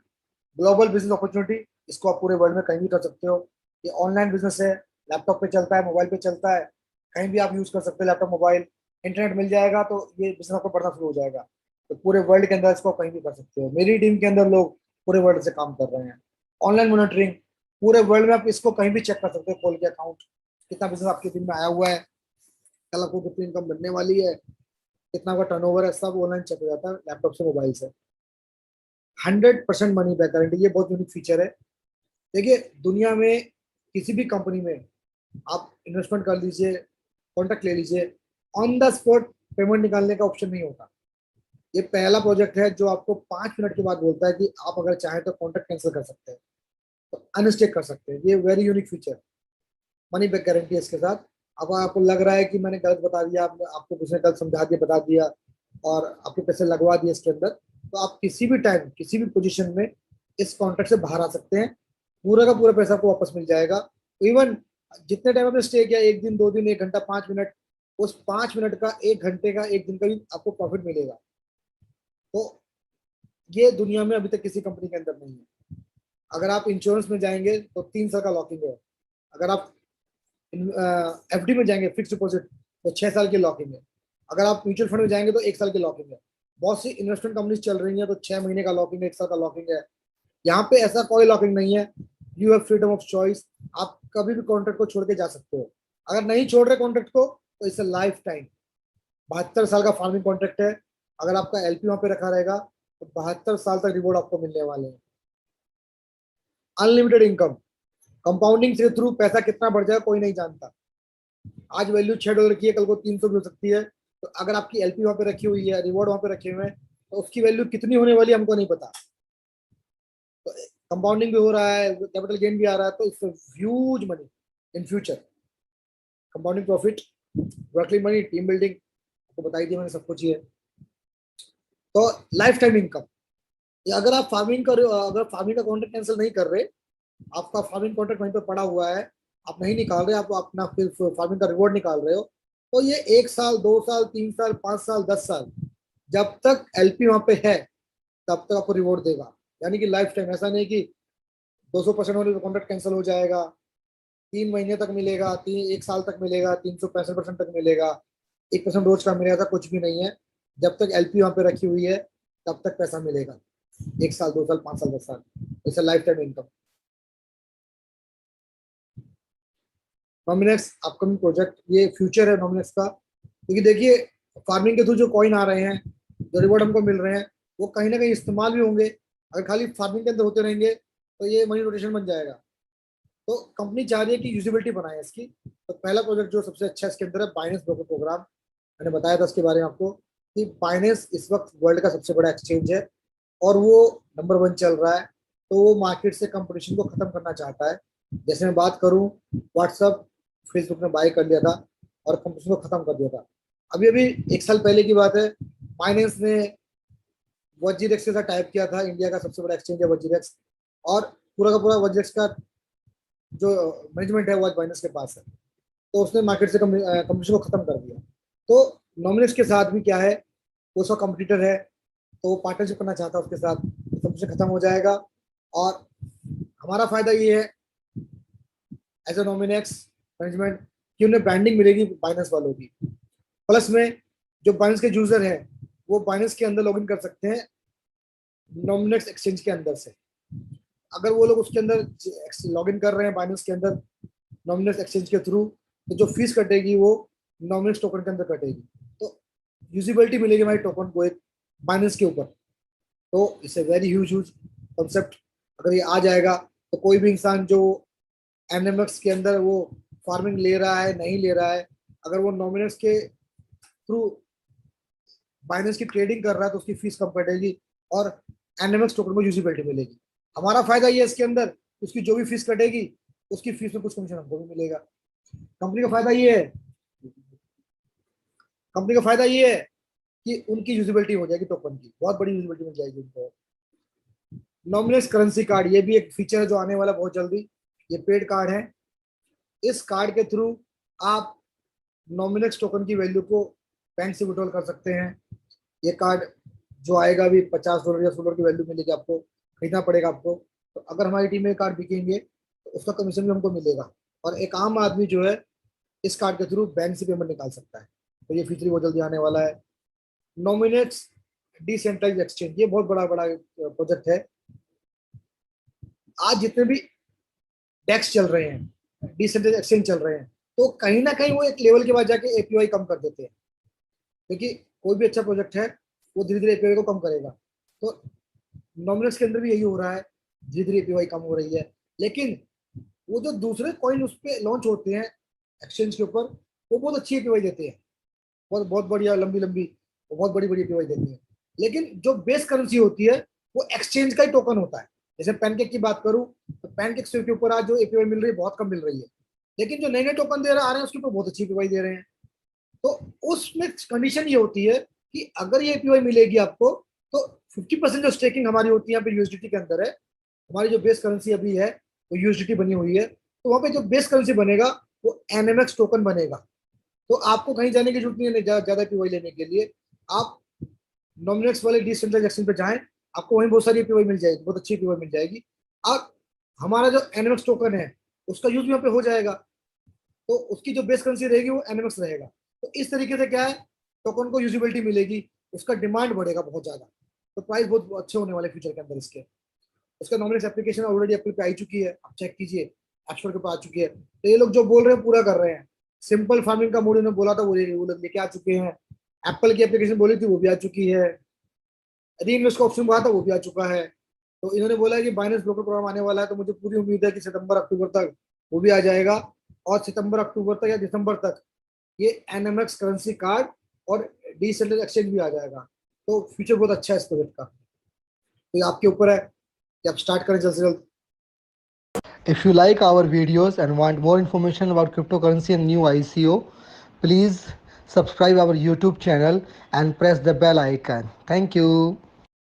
global business opportunity, इसको आप पूरे वर्ल्ड में कहीं भी कर सकते हो। ये ऑनलाइन बिजनेस है, लैपटॉप पे चलता है, मोबाइल पे चलता है, कहीं भी आप यूज कर सकते हो, लैपटॉप मोबाइल, इंटरनेट मिल जाएगा तो ये बिजनेस आपको बढ़ना शुरू हो जाएगा। तो पूरे वर्ल्ड के अंदर इसको कहीं भी कर सकते हो, मेरी टीम के अंदर लोग पूरे वर्ल्ड से काम कर रहे हैं। ऑनलाइन मॉनिटरिंग, पूरे वर्ल्ड में आप इसको कहीं भी चेक कर सकते हो, खोल के अकाउंट, कितना बिजनेस आपके दिन में आया हुआ है, कल आपको कितनी इनकम बनने वाली है, कितना का टर्नओवर है, सब ऑनलाइन चेक हो जाता है लैपटॉप से, मोबाइल से। 100% मनी बैक गारंटी, ये बहुत यूनिक फीचर है। देखिए दुनिया में किसी भी कंपनी में आप इन्वेस्टमेंट कर लीजिए, कॉन्ट्रैक्ट ले लीजिए, ऑन द स्पॉट पेमेंट निकालने का ऑप्शन नहीं होता। ये पहला प्रोजेक्ट है जो आपको 5 मिनट के बाद बोलता है कि आप अगर चाहें तो कॉन्ट्रैक्ट कैंसिल कर सकते हैं, तो अनस्टेक कर सकते हैं। ये very unique feature, money back guarantee है इसके साथ। अब आपको लग रहा है कि मैंने गलत बता दिया, आपको किसी ने गलत समझा दिया, बता दिया और आपके पैसे लगवा दिए इसके अंदर, तो आप किसी भी टाइम किसी भी पोजीशन में इस कॉन्ट्रैक्ट से बाहर आ सकते हैं, पूरा का पूरा पैसा आपको वापस मिल जाएगा। इवन जितने टाइम आपने स्टे किया, 1 दिन 2 दिन 1 घंटा 5 मिनट, उस 5 मिनट का 1 घंटे का 1 दिन का भी आपको प्रॉफिट मिलेगा। तो ये दुनिया में अभी तक किसी कंपनी के अंदर नहीं है। अगर आप इंश्योरेंस में जाएंगे तो 3 साल का लॉकिंग है, अगर आप एफडी में जाएंगे फिक्स डिपॉजिट तो 6 साल की लॉकिंग है, अगर आप म्यूचुअल फंड में जाएंगे तो 1 साल की लॉकिंग है। बहुत सी इन्वेस्टमेंट कंपनीज चल रही है तो 6 महीने का लॉकिंग है, 1 साल का लॉकिंग है। यहाँ पे ऐसा कोई लॉकिंग नहीं है, you have freedom of choice, आप कभी भी कॉन्ट्रैक्ट को छोड़ के जा सकते हो। अगर नहीं छोड़ रहे कॉन्ट्रैक्ट को तो इसे लाइफ टाइम 72 साल का फार्मिंग कॉन्ट्रैक्ट है, अगर आपका एलपी वहां पे रखा रहेगा तो 72 साल तक रिवॉर्ड आपको मिलने वाले हैं। अनलिमिटेड इनकम, कंपाउंडिंग के थ्रू पैसा कितना बढ़ जाए कोई नहीं जानता। आज वैल्यू $6 की है, कल को 300 भी हो सकती है, तो अगर आपकी एलपी वहां पे रखी हुई है, रिवॉर्ड वहां पे रखे हुए हैं, तो उसकी वैल्यू कितनी होने वाली है हमको नहीं पता। तो कंपाउंडिंग भी हो रहा है, कैपिटल गेन भी आ रहा है, तो it's huge money in future. Compounding profit, working money, team building, आपको बताई दी मैंने सब कुछ ही है। तो लाइफ टाइम इनकम, अगर आप फार्मिंग कर रहे हो, अगर फार्मिंग का कॉन्ट्रैक्ट कैंसिल नहीं कर रहे, आपका फार्मिंग कॉन्ट्रैक्ट वहीं पे पड़ा हुआ है, आप नहीं निकाल रहे, आप अपना फिर फार्मिंग का रिवॉर्ड निकाल रहे हो, तो ये 1 साल 2 साल 3 साल 5 साल 10 साल जब तक एलपी वहां पे है तब तक आपको रिवॉर्ड देगा। यानी कि लाइफ टाइम, ऐसा नहीं कि 200% होने पर कॉन्ट्रैक्ट कैंसिल हो जाएगा, 3 महीने तक मिलेगा, 1 साल तक मिलेगा, 365% तक मिलेगा, 1% रोज का मिलेगा, ऐसा कुछ भी नहीं है। जब तक एलपी वहां पे रखी हुई है तब तक पैसा मिलेगा, 1 साल 2 साल 5 साल 10 साल, it's lifetime income. Nominex upcoming project, ये फ्यूचर है नॉमिनेक्स का, क्योंकि देखिए फार्मिंग के थ्रू जो कॉइन आ रहे हैं, जो रिवॉर्ड हमको मिल रहे हैं, वो कहीं ना कहीं इस्तेमाल भी होंगे। अगर खाली फार्मिंग के अंदर होते रहेंगे तो ये मनी रोटेशन बन जाएगा। तो कंपनी चाह रही है कि यूजिबिलिटी बनाए इसकी। तो पहला प्रोजेक्ट जो सबसे अच्छा इसके अंदर है बाइनेंस ब्रोकर प्रोग्राम। मैंने बताया था इसके बारे में आपको कि बाइनेंस इस वक्त वर्ल्ड का सबसे बड़ा एक्सचेंज है और वो नंबर 1 चल रहा है, तो वो मार्केट से कंपटीशन को खत्म करना चाहता है। जैसे मैं बात करूं, व्हाट्सअप फेसबुक ने बाय कर लिया था और कंपटीशन को खत्म कर दिया था। अभी अभी 1 साल पहले की बात है, बाइनेंस ने वजीरेक्स के साथ टाइप किया था, इंडिया का सबसे बड़ा एक्सचेंज है वजीरेक्स, और पूरा का पूरा वजीरेक्स का जो मैनेजमेंट है वो आज बाइनेंस के पास है, तो उसने मार्केट से कंपटीशन को खत्म कर दिया। तो नॉमिनेक्स के साथ भी क्या है, वो उसका कंपटीटर है, तो वो पार्टनरशिप करना चाहता है उसके साथ, सब कुछ खत्म हो जाएगा। और हमारा फायदा ये है एज ए नॉमिनेक्स मैनेजमेंट कि उन्हें ब्रांडिंग मिलेगी बाइनेंस वालों की। प्लस में जो बाइनेंस के यूजर हैं वो बाइनेंस के अंदर लॉगिन कर सकते हैं नॉमिनेक्स एक्सचेंज के अंदर से। अगर वो लोग उसके अंदर लॉगिन कर रहे हैं बाइनेंस के अंदर नॉमिनेक्स एक्सचेंज के थ्रू, तो जो फीस कटेगी वो नॉमिनेक्स टोकन के अंदर कटेगी। तो यूजिबिलिटी मिलेगी हमारे टोकन को एक बाइनेंस के ऊपर। तो it's a very huge concept. अगर ये आ जाएगा तो कोई भी इंसान जो एनएमएक्स के अंदर वो फार्मिंग ले रहा है नहीं ले रहा है, अगर वो नॉमिनेक्स के थ्रू बाइनेंस की ट्रेडिंग कर रहा है तो उसकी फीस कम कटेगी और एनएमएक्स टोकन को यूजिबिलिटी मिलेगी। हमारा फायदा ये है इसके अंदर, उसकी जो भी फीस कटेगी उसकी फीस में कुछ कमीशन हमको भी मिलेगा। कंपनी का फायदा ये है, कंपनी का फायदा ये है कि उनकी यूजिबिलिटी हो जाएगी टोकन की, बहुत बड़ी यूजिबिलिटी मिल जाएगी उनको। नॉमिनेक्स करेंसी कार्ड, ये भी एक फीचर है जो आने वाला बहुत जल्दी। ये पेड कार्ड है। इस कार्ड के थ्रू आप नॉमिनेक्स टोकन की वैल्यू को बैंक से विड्रॉल कर सकते हैं। ये कार्ड जो आएगा भी $50 या $100 की वैल्यू मिलेगी, आपको खरीदना पड़ेगा आपको। तो अगर हमारी टीम में कार्ड बिकेंगे तो उसका कमीशन भी हमको मिलेगा। और एक आम आदमी जो है इस कार्ड के थ्रू बैंक से पेमेंट निकाल सकता है। तो ये फीचर बहुत जल्दी आने वाला है। नॉमिनेक्स डिसेंट्रलाइज्ड एक्सचेंज, ये बहुत बड़ा बड़ा प्रोजेक्ट है। आज जितने भी डेक्स चल रहे हैं, डिसेंट्रलाइज्ड एक्सचेंज चल रहे हैं, तो कहीं ना कहीं वो एक लेवल के बाद जाके एपीआई कम कर देते हैं। क्योंकि कोई भी अच्छा प्रोजेक्ट है वो धीरे धीरे एपीआई को कम करेगा। तो नॉमिनेक्स के अंदर भी यही हो रहा है, धीरे धीरे एपीआई कम हो रही है। लेकिन वो जो दूसरे कॉइन उस पर लॉन्च होते हैं एक्सचेंज के ऊपर, वो बहुत अच्छी एपीआई देते हैं, बहुत बहुत बढ़िया लंबी लंबी बहुत बड़ी बड़ी एपीआई देती है। लेकिन जो बेस करेंसी होती है वो एक्सचेंज का ही टोकन होता है। जैसे पैनकेक की बात करूं तो पैनकेक के ऊपर आज जो एपीआई मिल रही है बहुत कम मिल रही है, लेकिन जो नए नए टोकन दे रहे आ रहे हैं उसके ऊपर बहुत अच्छी एपीआई दे रहे हैं। तो उसमें कंडीशन ये होती है कि अगर ये एपीआई मिलेगी आपको तो 50% जो स्टेकिंग हमारी होती है यहाँ पे यूएसडीटी के अंदर है। हमारी जो बेस करेंसी अभी है वो यूएसडीटी बनी हुई है, तो वहां पे जो बेस करेंसी बनेगा वो एनएमएक्स टोकन बनेगा। तो आपको कहीं जाने की जरूरत नहीं है ज्यादा पीवाई लेने के लिए। आप नॉमिनेक्स वाले डिसेंट्रलाइज्ड एक्सचेंज पे जाएं, आपको वहीं बहुत सारी पीवाई मिल जाएगी, बहुत अच्छी पीवाई मिल जाएगी। आप हमारा जो एनएमएक्स टोकन है उसका यूज भी यहाँ पे हो जाएगा, तो उसकी जो बेस करेंसी रहेगी वो एनएमएक्स रहेगा। तो इस तरीके से क्या है, टोकन को यूजिबिलिटी मिलेगी, उसका डिमांड बढ़ेगा बहुत ज्यादा, तो प्राइस बहुत अच्छे होने वाले फ्यूचर के अंदर इसके। उसका नॉमिनेक्स एप्लीकेशन ऑलरेडी एप्पल पे आई चुकी है, आप चेक कीजिए, ऐप स्टोर के ऊपर आ चुकी है। तो ये लोग जो बोल रहे हैं पूरा कर रहे हैं। सिंपल फार्मिंग का मोड इन्होंने बोला था वो लोग लेके आ चुके हैं। एप्पल की एप्लीकेशन बोली थी वो भी आ चुकी है। री इन्वेस्ट का ऑप्शन बोला था वो भी आ चुका है। तो इन्होंने बोला है कि बाइनेंस ब्रोकर प्रोग्राम आने वाला है, तो मुझे पूरी उम्मीद है कि सितंबर अक्टूबर तक वो भी आ जाएगा। और सितंबर अक्टूबर तक या दिसंबर तक ये एनएमएक्स करेंसी कार्ड और डिसेंट्रलाइज्ड एक्सचेंज भी आ जाएगा। तो फ्यूचर बहुत अच्छा है इस प्रोजेक्ट का। तो ये आपके ऊपर है कि आप स्टार्ट करें जल्द से जल्द। If you like our videos and want more information about cryptocurrency and new ICO, please subscribe our YouTube channel and press the bell icon. Thank you.